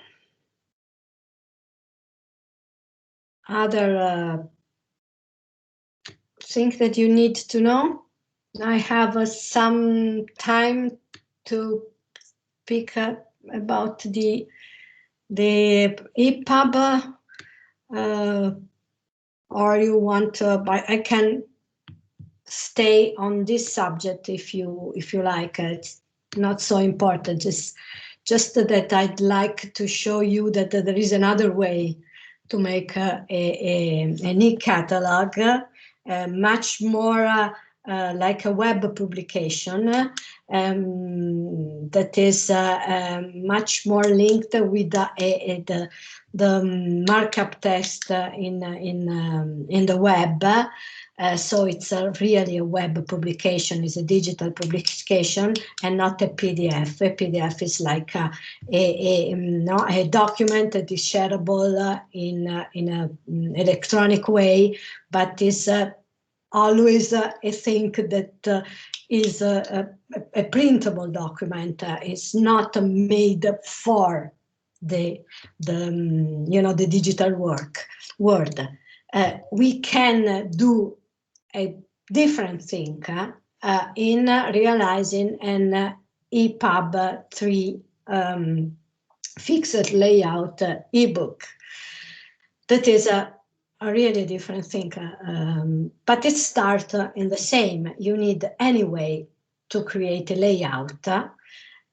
[SPEAKER 2] Other thing that you need to know. I have some time to pick up about the Epub, or you want to, but I can stay on this subject if you like. It's not so important. It's just that I'd like to show you that there is another way to make an e-catalog, much more like a web publication, that is much more linked with the markup text in the web. So it's really a web publication. It's a digital publication and not a PDF. A PDF is like a document that is shareable in an electronic way, but is always a thing that is a printable document. It's not made for the digital world. We can do a different thing in realizing an Epub 3 fixed layout ebook. That is a really different thing, but it starts in the same. You need anyway to create a layout,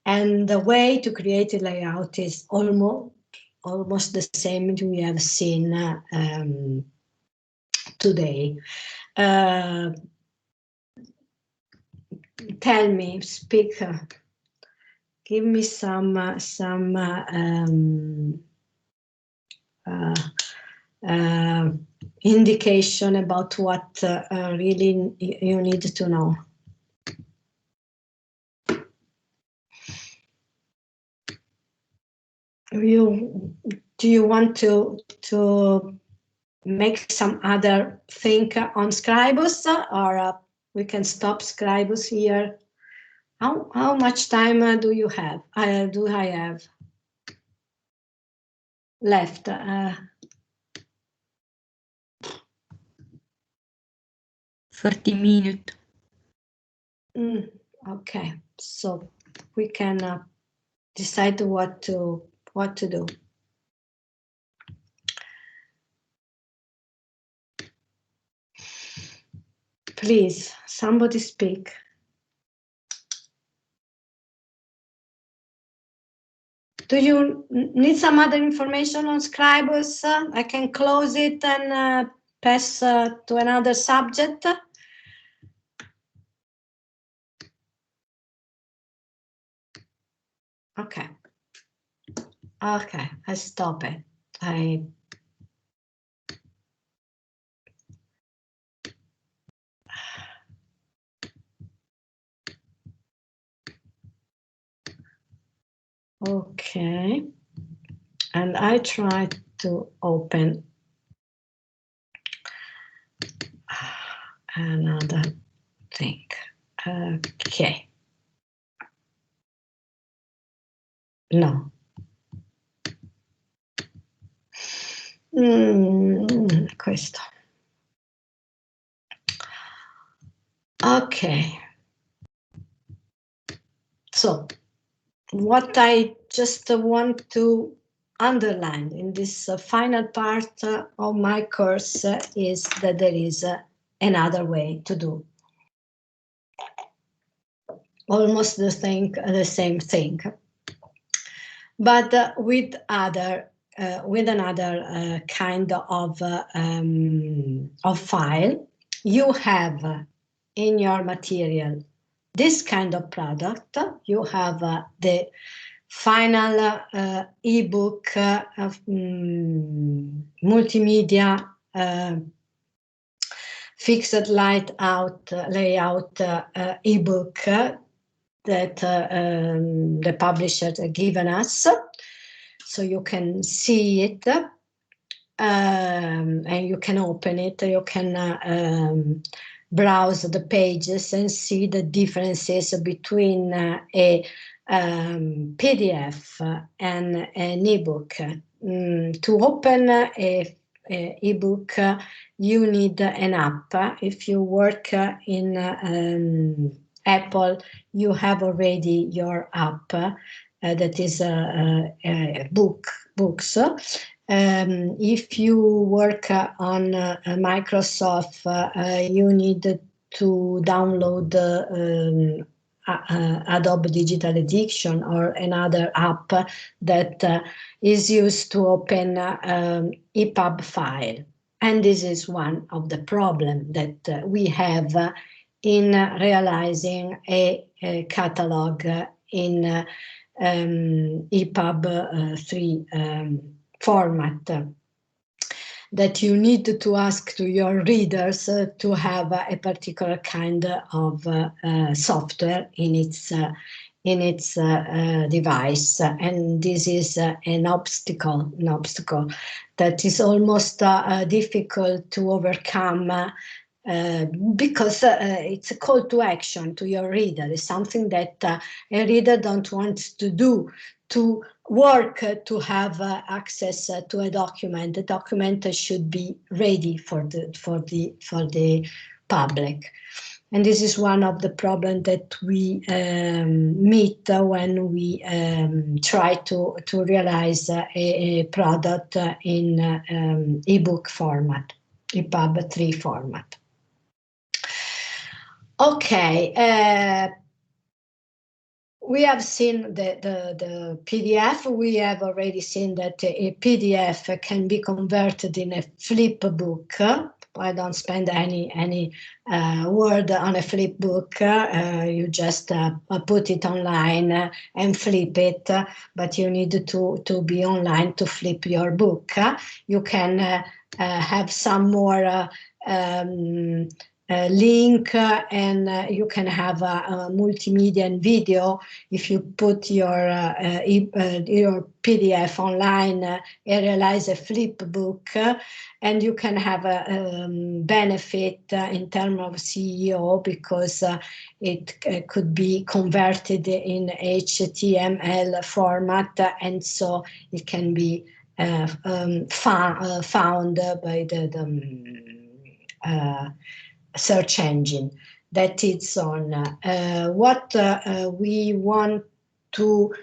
[SPEAKER 2] and the way to create a layout is almost the same we have seen today. Tell me, speak, give me some indication about what really you need to know. Do you want to make some other thing on Scribus, or we can stop Scribus here? How much time do you have? Do I have left?
[SPEAKER 5] 30 minutes.
[SPEAKER 2] Okay, so we can decide what to do. Please, somebody speak. Do you need some other information on Scribus? I can close it and pass to another subject. Okay. Okay, I stop it. Okay, and I try to open another thing. Okay. No. Questo. Okay. So, what I just want to underline in this final part of my course is that there is another way to do almost the same thing, but with another kind of file. You have in your material this kind of product. You have the final ebook multimedia fixed layout ebook that the publisher has given us, so you can see it and you can open it. You can browse the pages and see the differences between a PDF and an ebook. To open a ebook, you need an app. If you work in Apple, you have already your app that is Books. If you work on Microsoft, you need to download Adobe Digital Edition or another app that is used to open EPUB file. And this is one of the problems that we have in realizing a catalog in EPUB 3 format, that you need to ask to your readers to have a particular kind of software in its device, and this is an obstacle that is almost difficult to overcome. Because it's a call to action to your reader. It's something that a reader don't want to do, to work to have access to a document. The document should be ready for the public. And this is one of the problems that we meet when we try to realize a product in ebook format, EPUB 3 format. Okay, we have seen the PDF. We have already seen that a PDF can be converted in a flip book. I don't spend any word on a flip book. You just put it online and flip it, but you need to be online to flip your book. You can have some more link and you can have a multimedia and video if you put your PDF online and realize a flip book, and you can have a benefit in terms of CEO because it could be converted in HTML format, and so it can be found by the search engine that it's on. What we want to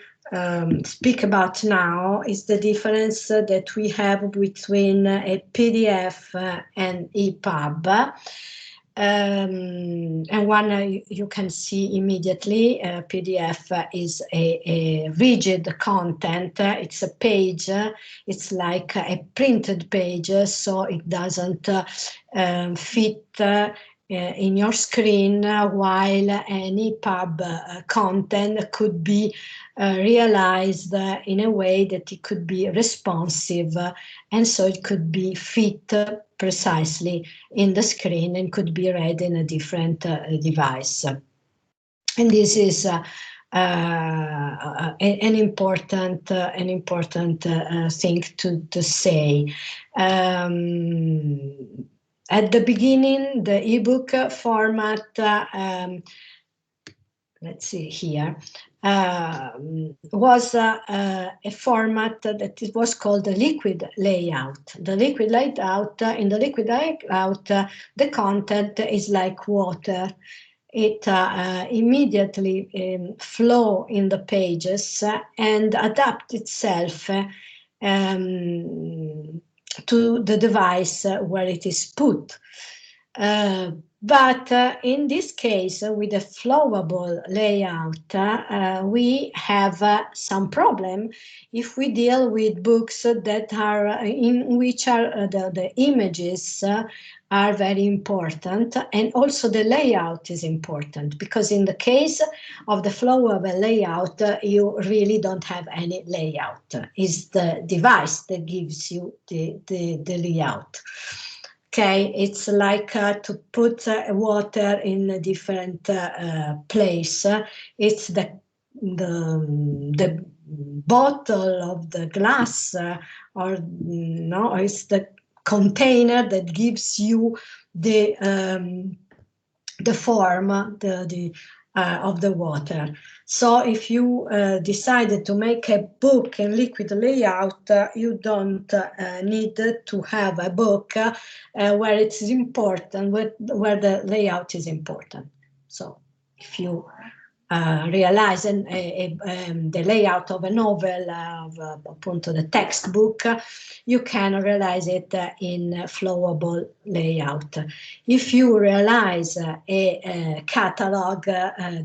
[SPEAKER 2] speak about now is the difference that we have between a PDF and EPUB. And one you can see immediately, PDF is a rigid content. It's a page. It's like a printed page, so it doesn't fit in your screen, while an EPUB content could be realized in a way that it could be responsive, and so it could be fit precisely in the screen and could be read in a different device. And this is an important thing to say. At the beginning, the ebook format, let's see here, was a format that it was called the liquid layout. The liquid layout, in the liquid layout, the content is like water. It immediately flow in the pages and adapt itself to the device where it is put. But in this case, with a flowable layout, we have some problem if we deal with books that are in which are the images are very important, and also the layout is important, because in the case of the flowable layout, you really don't have any layout. It's the device that gives you the layout. Okay, it's like to put water in a different place. It's the bottle of the glass, or no, it's the container that gives you the form of the water. So if you decided to make a book in liquid layout, you don't need to have a book where it's important, where the layout is important. So if you realize the layout of a novel, of appunto the textbook, you can realize it in flowable layout. If you realize a catalog,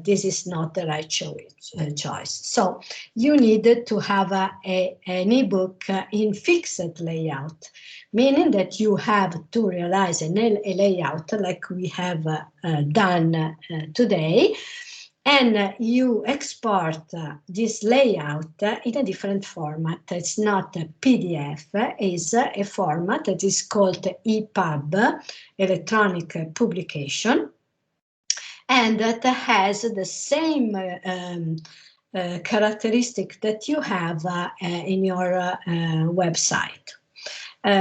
[SPEAKER 2] this is not the right choice. So you need to have an ebook in fixed layout, meaning that you have to realize a layout like we have done today, and you export this layout in a different format. It's not a PDF, it's a format that is called EPUB, electronic publication, and that has the same characteristic that you have in your website.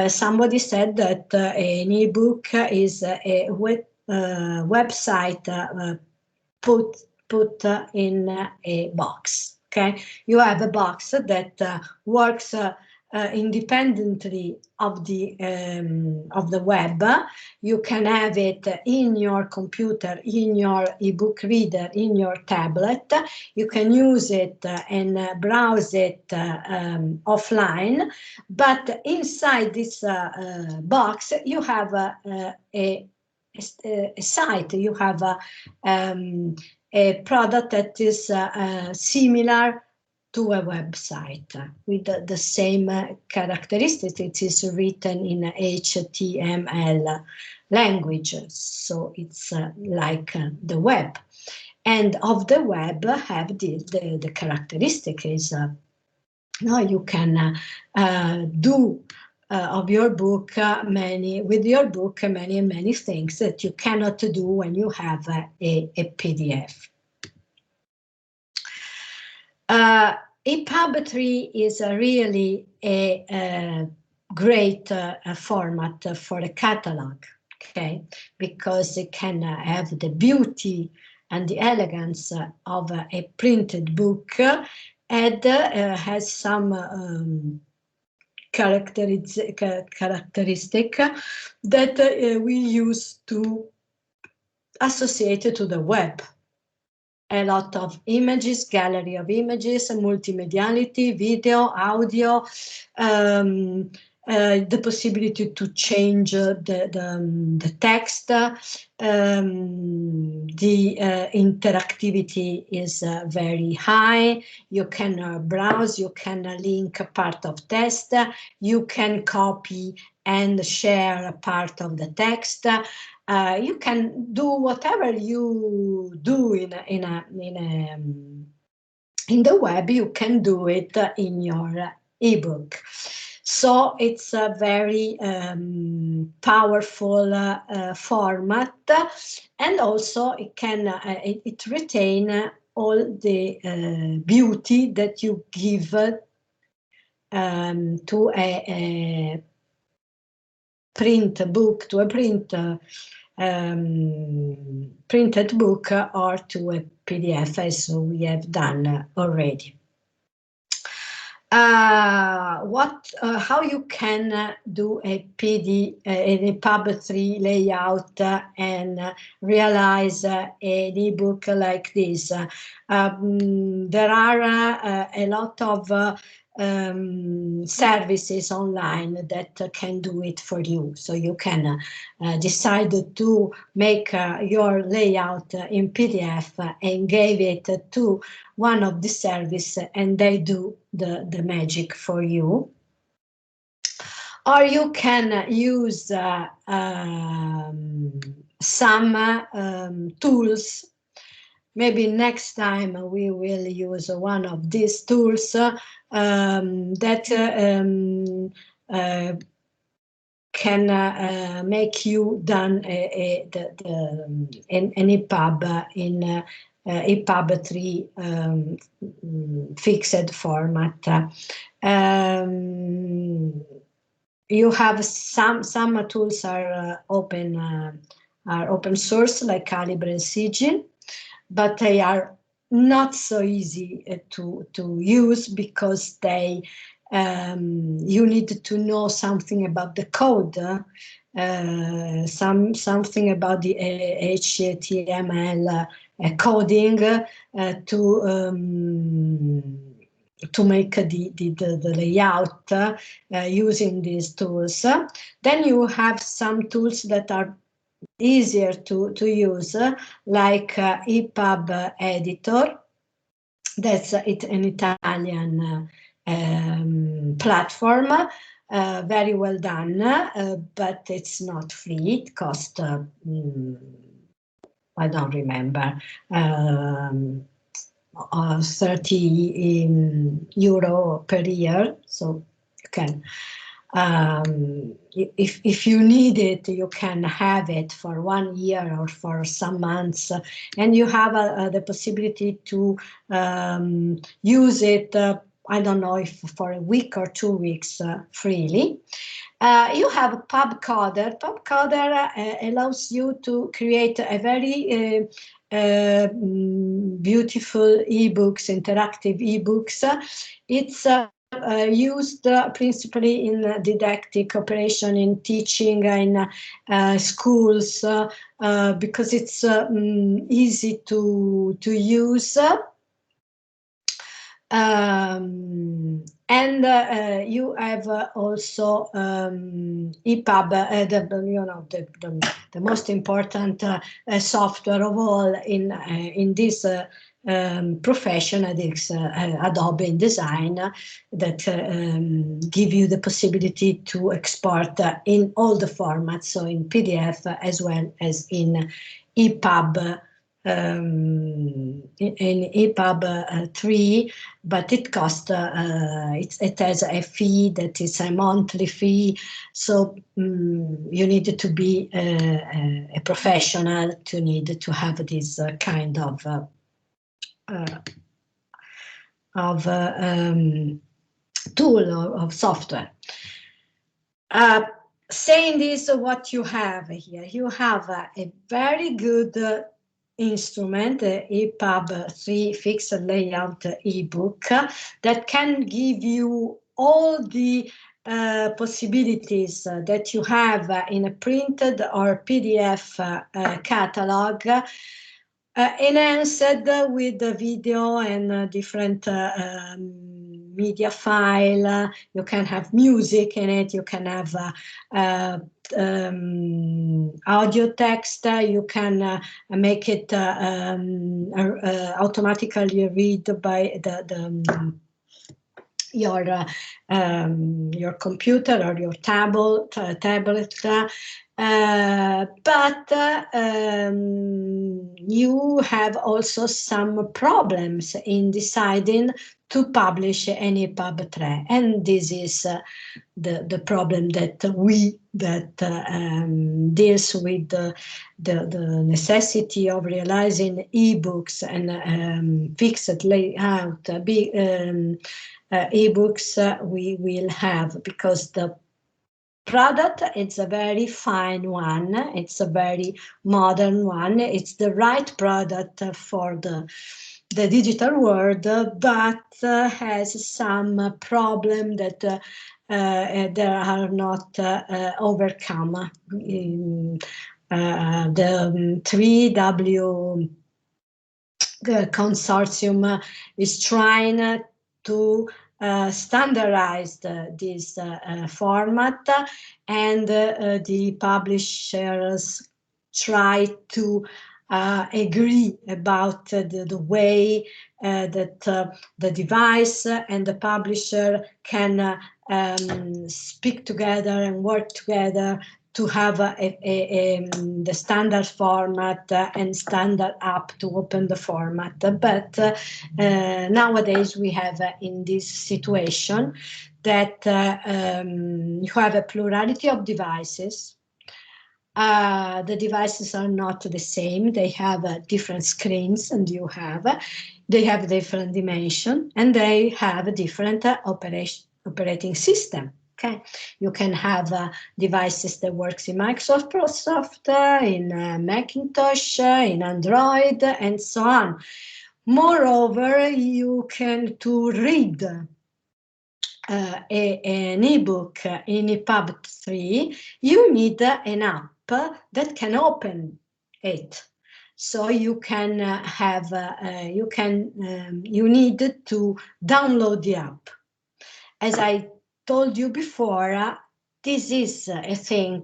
[SPEAKER 2] Somebody said that an ebook is a website put in a box. Okay, you have a box that works independently of the web. You can have it in your computer, in your ebook reader, in your tablet. You can use it and browse it offline. But inside this box, you have a site. You have a product that is similar to a website with the same characteristics. It is written in HTML language, so it's like the web. And of the web have the characteristic is you can do of your book many things that you cannot do when you have a PDF. Epub 3 is really a great format for a catalog, okay, because it can have the beauty and the elegance of a printed book, and has some characteristic that we use to associate it to the web. A lot of images, gallery of images, multimediality, video, audio, the possibility to change the text. The interactivity is very high. You can browse, you can link a part of text, you can copy and share a part of the text. You can do whatever you do in the web. You can do it in your ebook. So it's a very powerful format, and also it can it retain all the beauty that you give to a print book, to a printed book, or to a PDF, as we have done already. How you can do a Epub 3 layout and realize an ebook like this. There are a lot of services online that can do it for you. So you can decide to make your layout in PDF and give it to one of the services, and they do the magic for you. Or you can use some tools. Maybe next time we will use one of these tools that can make you done an Epub in Epub 3 fixed format. You have some tools are open source, like Calibre and Sigil, but they are not so easy to use, because they you need to know something about the code, something about the HTML coding to make the layout using these tools. Then you have some tools that are easier to use, like Epub Editor. That's an Italian platform, very well done, but it's not free. It costs, I don't remember, 30 euro per year. So you can, if you need it, you can have it for 1 year or for some months, and you have the possibility to use it, I don't know if for a week or 2 weeks freely. You have PubCoder. PubCoder allows you to create a very beautiful ebooks, interactive ebooks. It's used principally in didactic operation, in teaching, in schools, because it's easy to use. And you have also Epub, the most important software of all in this profession. It's Adobe InDesign that give you the possibility to export in all the formats, so in PDF as well as in Epub. In Epub 3, but it costs, it has a fee that is a monthly fee, so you need to be a professional to need to have this kind of tool or of software. Saying this, what you have here, you have a very good instrument, Epub 3 fixed layout ebook, that can give you all the possibilities that you have in a printed or PDF catalog, enhanced with the video and different media file. You can have music in it, you can have audio text, you can make it automatically read by your computer or your tablet, but you have also some problems in deciding to publish an Epub 3, and this is the problem that deals with the necessity of realizing ebooks and fixed layout ebooks we will have, because the product, it's a very fine one, it's a very modern one, it's the right product for the digital world, but has some problem that there are not overcome. The 3W consortium is trying to standardize this format, and the publishers try to agree about the way that the device and the publisher can speak together and work together to have the standard format and standard app to open the format. But nowadays we have in this situation that you have a plurality of devices. The devices are not the same. They have different screens, and they have different dimension, and they have a different operating system. Okay, you can have devices that works in Microsoft, in Macintosh, in Android, and so on. Moreover, you can to read an ebook in Epub 3, you need an app that can open it. So you can you need to download the app. As I told you before, this is a thing.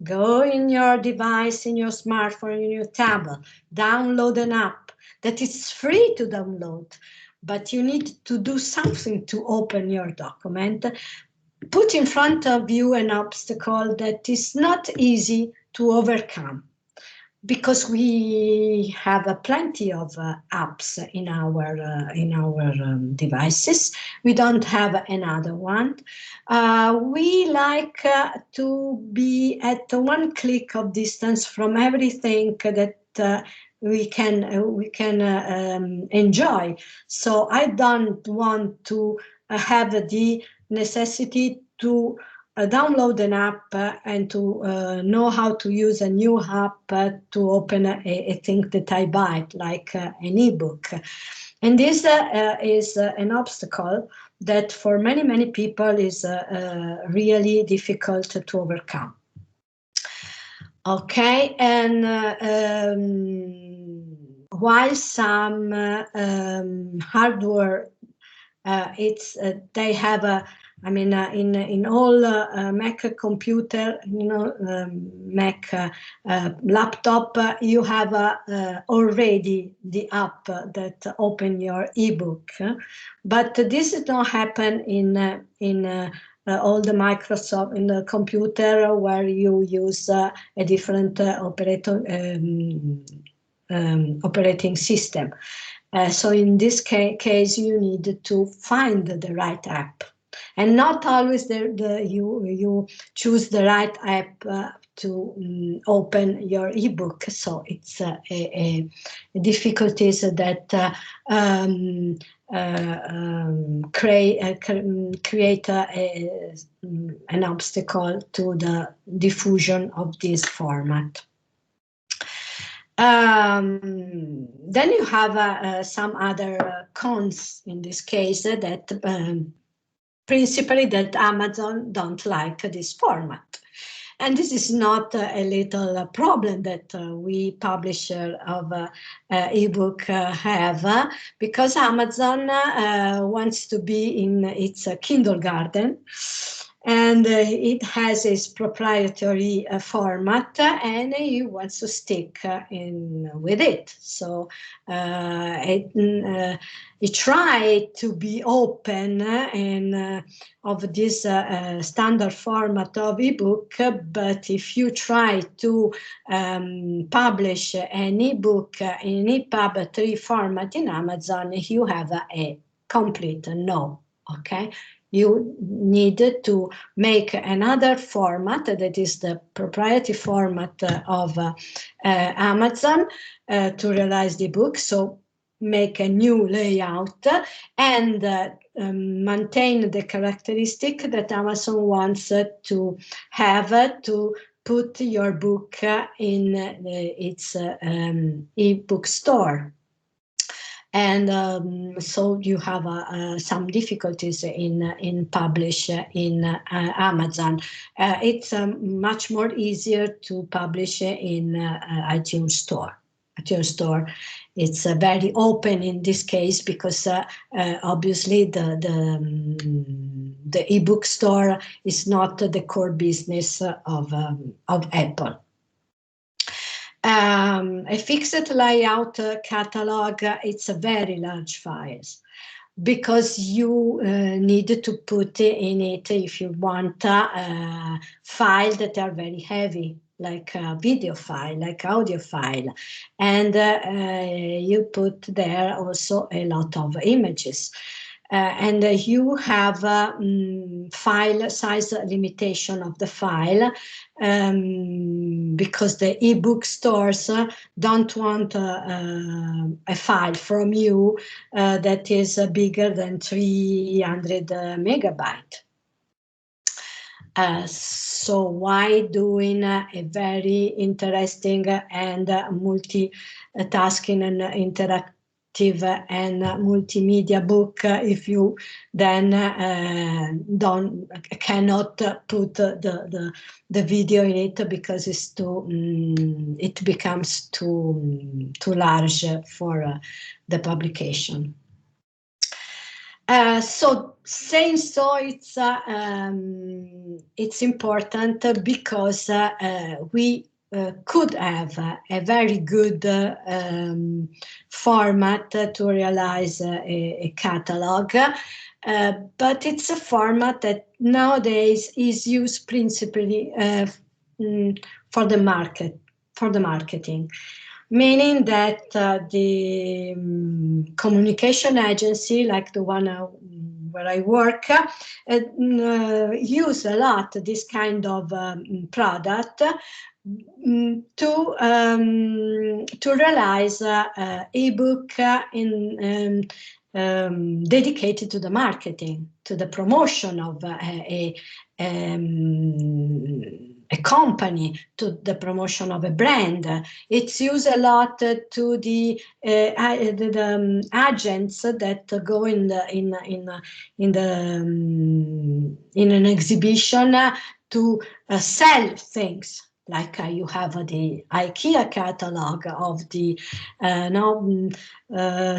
[SPEAKER 2] Go in your device, in your smartphone, in your tablet, download an app that is free to download, but you need to do something to open your document. Put in front of you an obstacle that is not easy to overcome, because we have plenty of apps in our devices. We don't have another one. We like to be at one click of distance from everything that we can enjoy. So I don't want to have the necessity to download an app and to know how to use a new app to open a thing that I buy, like an ebook. And this is an obstacle that for many people is really difficult to overcome. Okay, and while some hardware, they have a, I mean, in all Mac computer, you know, Mac laptop, you have already the app that open your ebook, but this does not happen in all the Microsoft in the computer where you use a different operating system. So in this case, you need to find the right app, and not always you choose the right app to open your ebook. So it's a difficulties that create an obstacle to the diffusion of this format. Then you have some other cons in this case that principally that Amazon don't like this format. And this is not a little problem that we publisher of ebook have, because Amazon wants to be in its kindergarten, and it has its proprietary format, and he wants to stick with it. So it tried to be open and of this standard format of ebook, but if you try to publish an ebook in EPUB 3 format in Amazon, you have a complete no. Okay. You need to make another format that is the proprietary format of Amazon to realize the book. So make a new layout and maintain the characteristic that Amazon wants to have to put your book in its ebook store. And so you have some difficulties in publish in Amazon. It's much more easier to publish in iTunes Store. iTunes Store, it's very open in this case because obviously the ebook store is not the core business of Apple. A fixed layout catalog, it's a very large files because you need to put in it, if you want, files that are very heavy, like a video file, like audio file, and you put there also a lot of images. And you have file size limitation of the file because the ebook stores don't want a file from you that is bigger than 300 megabyte. So why doing a very interesting and multitasking and interactive and multimedia book if you then cannot put the video in it because it's too it becomes too large for the publication. So saying so, it's important because we could have a very good format to realize a catalog, but it's a format that nowadays is used principally for the marketing. Meaning that the communication agency, like the one where I work, use a lot this kind of product to realize ebook in dedicated to the marketing, to the promotion of a company, to the promotion of a brand. It's used a lot to the agents that go in an exhibition to sell things. Like you have the IKEA catalog of the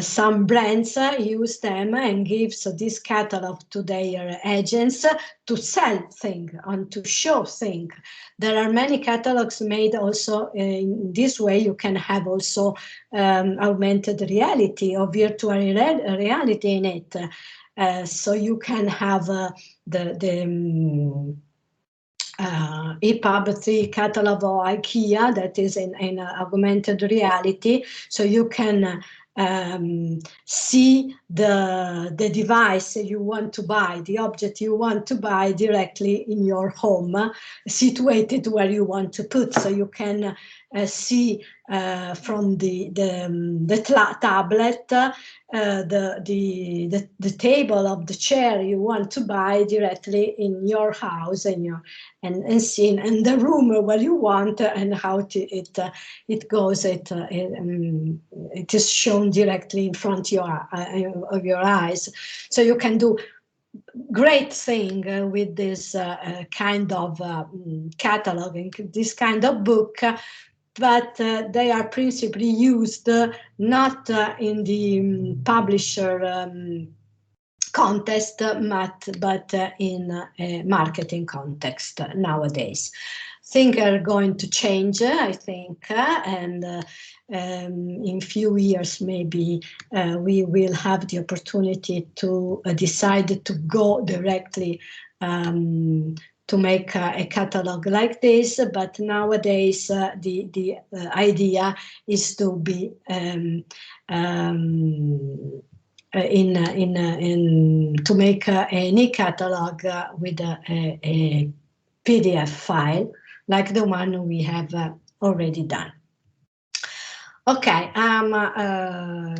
[SPEAKER 2] some brands use them and gives this catalog to their agents to sell things and to show things. There are many catalogs made also in this way. You can have also augmented reality or virtual reality in it. So you can have Epub 3 catalog of IKEA that is in augmented reality, so you can see the device you want to buy, the object you want to buy directly in your home, situated where you want to put. So you can see from the tablet the table of the chair you want to buy directly in your house and see in the room where you want and how it goes. It is shown directly in front of your eyes. So you can do great thing with this kind of cataloging, this kind of book. But they are principally used not in the publisher context, but in a marketing context nowadays. Things are going to change, I think, and in few years maybe we will have the opportunity to decide to go directly to make a catalog like this. But nowadays the idea is to be to make an e-catalog with a PDF file like the one we have already done. Okay, I'm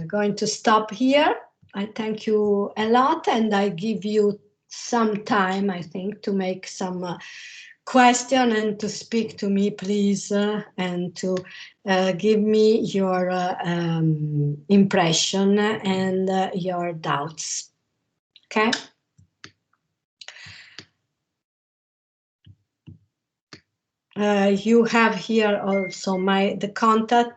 [SPEAKER 2] going to stop here. I thank you a lot, and I give you some time, I think, to make some question and to speak to me, please, and to give me your impression and your doubts. Okay. You have here also the contact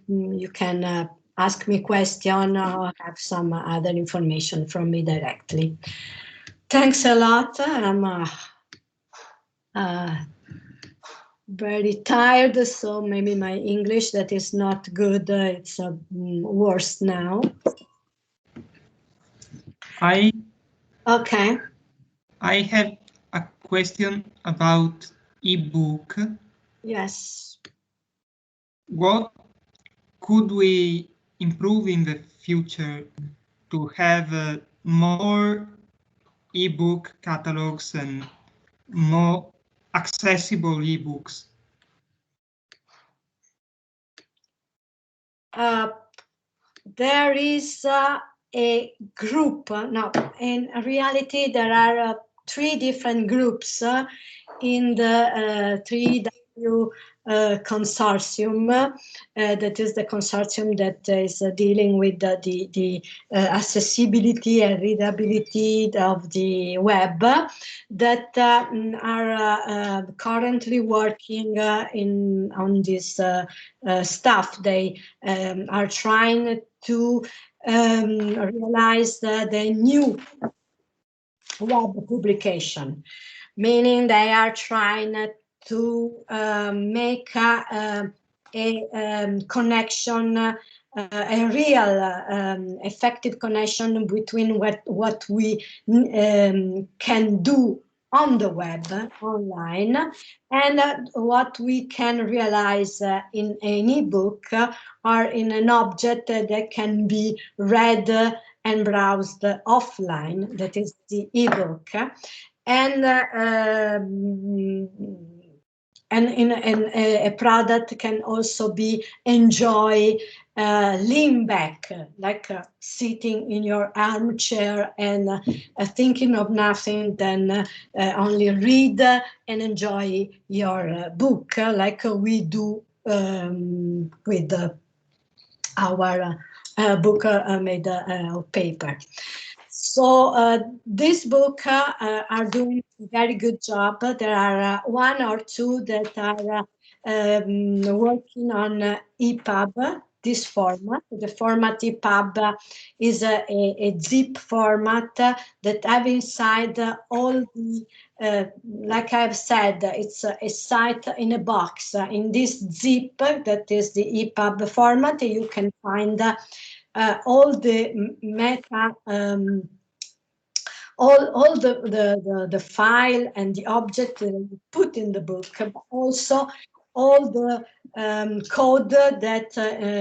[SPEAKER 2] you can ask me question or have some other information from me directly. Thanks a lot. I'm very tired, so maybe my English that is not good, it's worse now. Okay.
[SPEAKER 6] I have a question about ebook.
[SPEAKER 2] Yes.
[SPEAKER 6] What could we improve in the future to have more ebook catalogs and more accessible ebooks?
[SPEAKER 2] There is a group. No, in reality, there are 3 different groups in the 3W consortium. That is the consortium that is dealing with the accessibility and readability of the web, that are currently working on this stuff. They are trying to realize the new web publication, meaning they are trying to make a connection, a real effective connection between what we can do on the web, online, and what we can realize in an ebook or in an object that can be read and browsed offline, that is the ebook. And a product can also be enjoyed lean back, like sitting in your armchair and thinking of nothing, then only read and enjoy your book, like we do with our book made of paper. So this book are doing a very good job. There are one or two that are working on Epub, this format. The format Epub is a zip format that have inside all the, like I've said, it's a site in a box. In this zip, that is the Epub format, you can find all the meta, all the file and the object that you put in the book, but also all the code that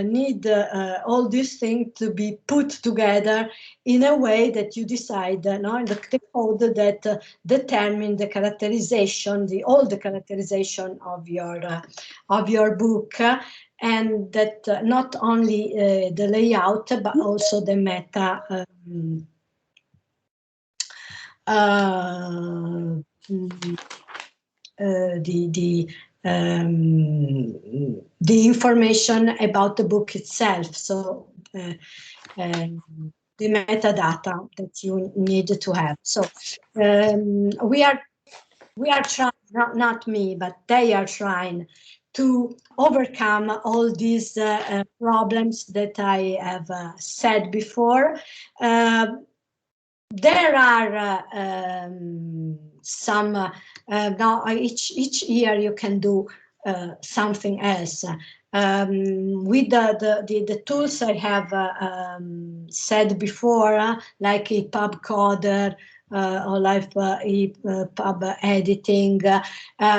[SPEAKER 2] need all these things to be put together in a way that you decide, the code that determine the characterization, all the characterization of your book, and that not only the layout but also the meta. The information about the book itself, so the metadata that you need to have. So we are trying, not me, but they are trying to overcome all these problems that I have said before. There are some, now each year you can do something else. With the tools I have said before, like Epub Coder, or like Epub editing,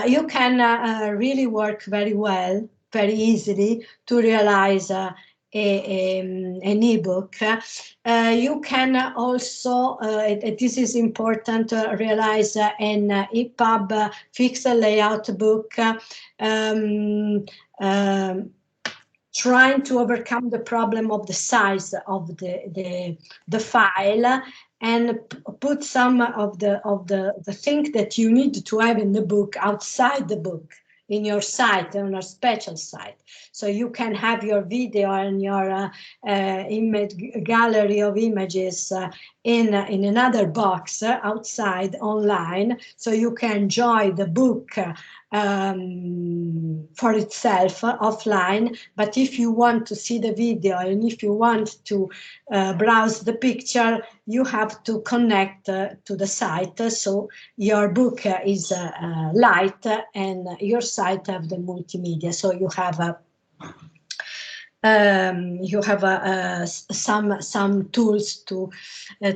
[SPEAKER 2] you can really work very well, very easily to realize an ebook. You can also, this is important, realize an Epub fixed layout book, trying to overcome the problem of the size of the file, and put some of the things that you need to have in the book outside the book, in your site, on a special site. So you can have your video and your image gallery of images in another box outside online, so you can enjoy the book for itself offline. But if you want to see the video and if you want to browse the picture, you have to connect to the site, so your book is light and your site have the multimedia, so you have some tools to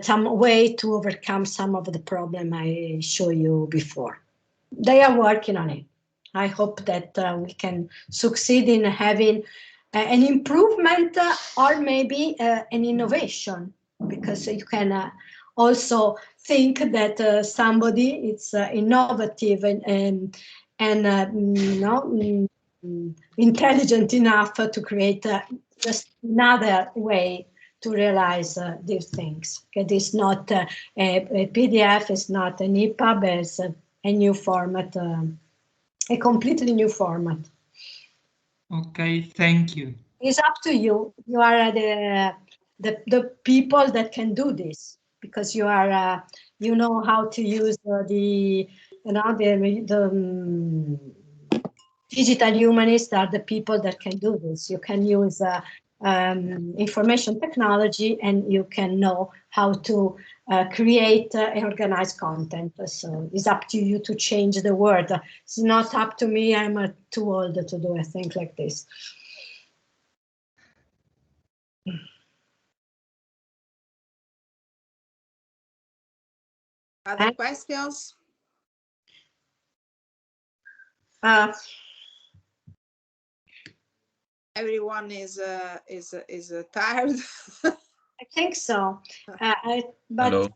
[SPEAKER 2] some way to overcome some of the problem I showed you before. They are working on it. I hope that we can succeed in having an improvement or maybe an innovation, because you can also think that somebody is innovative and intelligent enough to create just another way to realize these things. It is not a PDF, it's not an Epub, it's a new format, a completely new format.
[SPEAKER 6] Okay, thank you.
[SPEAKER 2] It's up to you. You are the people that can do this, because you are you know how to use the digital humanists are the people that can do this. You can use information technology, and you can know how to create and organize content. So it's up to you to change the world. It's not up to me. I'm too old to do a thing like this.
[SPEAKER 1] Other questions? Everyone is tired.
[SPEAKER 2] I think so. But
[SPEAKER 7] Hello.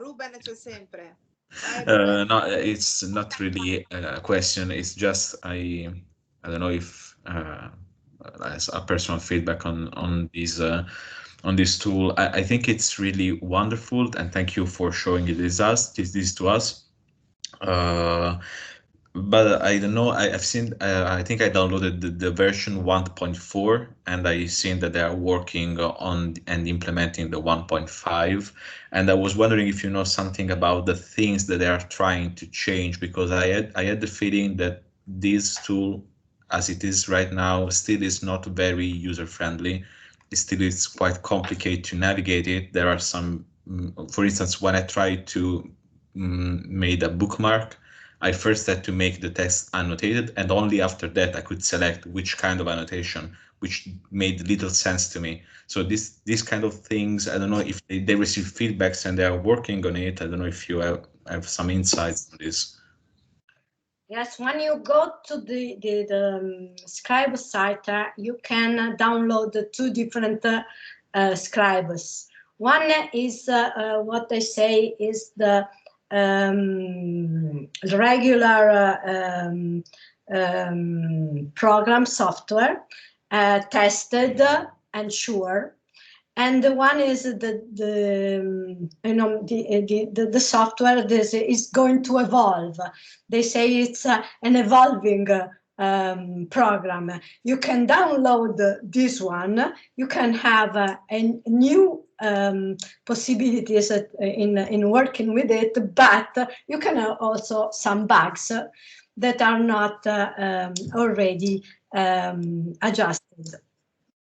[SPEAKER 1] Ruben c'è sempre.
[SPEAKER 7] No, it's not really a question. It's just I don't know if as a personal feedback on this tool. I think it's really wonderful, and thank you for showing this to us. But I don't know. I've seen. I think I downloaded the version 1.4, and I seen that they are working on and implementing the 1.5. And I was wondering if you know something about the things that they are trying to change, because I had the feeling that this tool, as it is right now, still is not very user friendly. It still is quite complicated to navigate it. There are some, for instance, when I tried to made a bookmark, I first had to make the text annotated, and only after that I could select which kind of annotation, which made little sense to me. So these kind of things, I don't know if they receive feedbacks and they are working on it. I don't know if you have some insights on this.
[SPEAKER 2] Yes, when you go to the Scribe site, you can download the two different Scribes. One is what they say is the regular program software, tested and sure. And the one is the software that is going to evolve. They say it's an evolving program. You can download this one. You can have a new possibilities in working with it, but you can have also some bugs that are not already adjusted.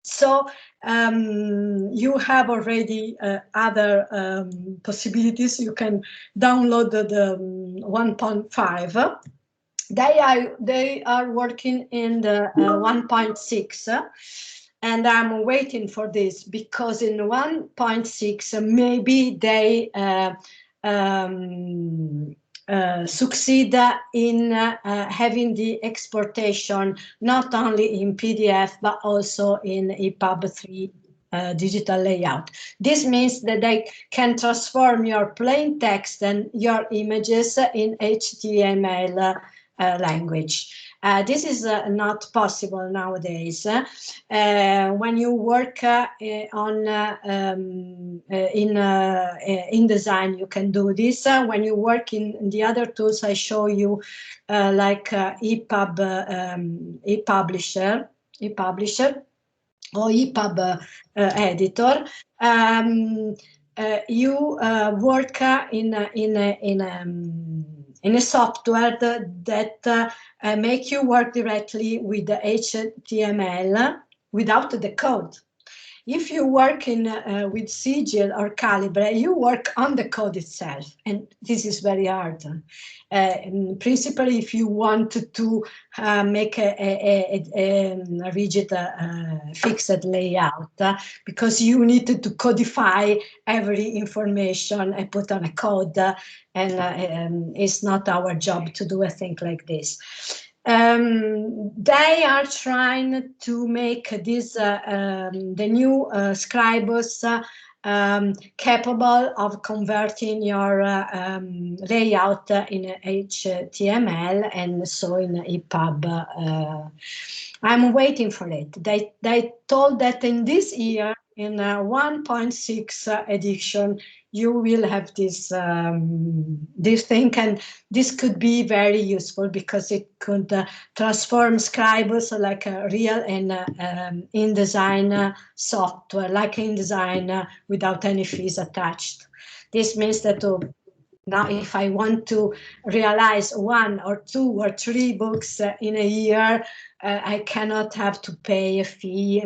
[SPEAKER 2] So you have already other possibilities. You can download the 1.5. They are working in the 1.6, and I'm waiting for this, because in 1.6 maybe they succeed in having the exportation not only in PDF but also in Epub 3 digital layout. This means that they can transform your plain text and your images in HTML language. This is not possible nowadays. When you work in design, you can do this. When you work in the other tools I show you, like Epub ePublisher or Epub Editor, you work in a software that make you work directly with the HTML without the code. If you work with Sigil or Calibre, you work on the code itself, and this is very hard. Principally, if you want to make a rigid fixed layout, because you need to codify every information and put on a code, and it's not our job to do a thing like this. They are trying to make this the new Scribes capable of converting your layout in HTML and so in Epub. I'm waiting for it. They told that in this year, in 1.6 edition, you will have this this thing, and this could be very useful because it could transform Scribes like a real and InDesign software, like InDesign without any fees attached. This means that now if I want to realize 1 or 2 or 3 books in a year, I cannot have to pay a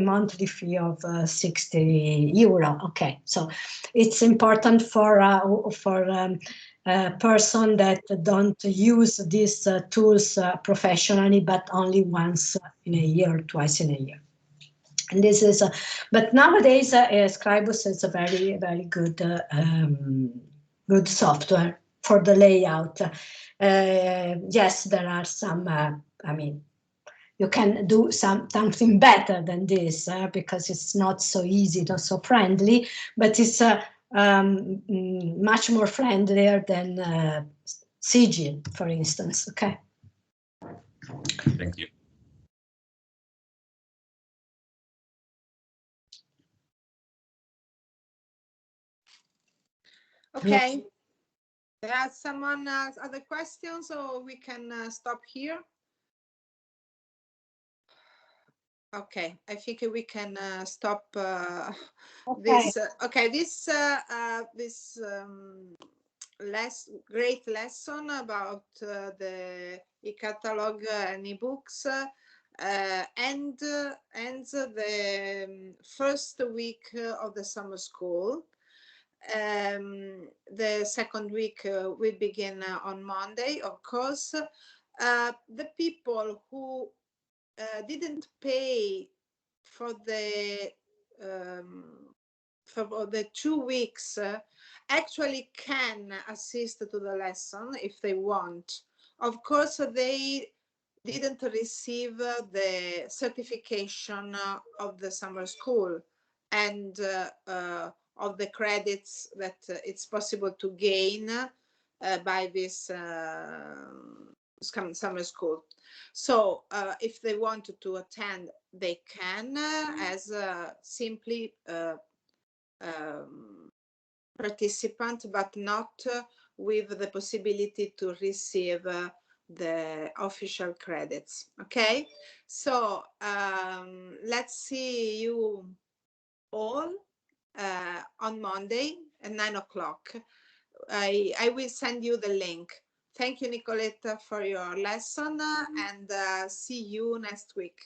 [SPEAKER 2] monthly fee of €60. Okay, so it's important for a person that don't use these tools professionally, but only once in a year, twice in a year. And this is, but nowadays Scribes is a very, very good good software for the layout. Yes, there are some, I mean, you can do something better than this because it's not so easy, not so friendly, but it's much more friendlier than Sigil, for instance. Okay.
[SPEAKER 7] Thank you.
[SPEAKER 1] Okay. There someone other questions, or we can stop here? Okay, I think we can stop this. Okay, this great lesson about the e-catalog and ebooks ends the first week of the summer school. The second week will begin on Monday, of course. The people who didn't pay for the 2 weeks actually can assist to the lesson if they want. Of course, they didn't receive the certification of the summer school and of the credits that it's possible to gain by this summer school. So if they wanted to attend, they can as simply participant, but not with the possibility to receive the official credits. Okay, so let's see you all on Monday at 9 o'clock. I will send you the link. Thank you, Nicoletta, for your lesson, and see you next week.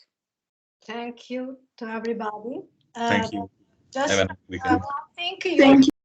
[SPEAKER 2] Thank you to everybody.
[SPEAKER 7] Thank you.
[SPEAKER 2] Just
[SPEAKER 7] Have a nice weekend.
[SPEAKER 2] one thing,
[SPEAKER 4] Thank you.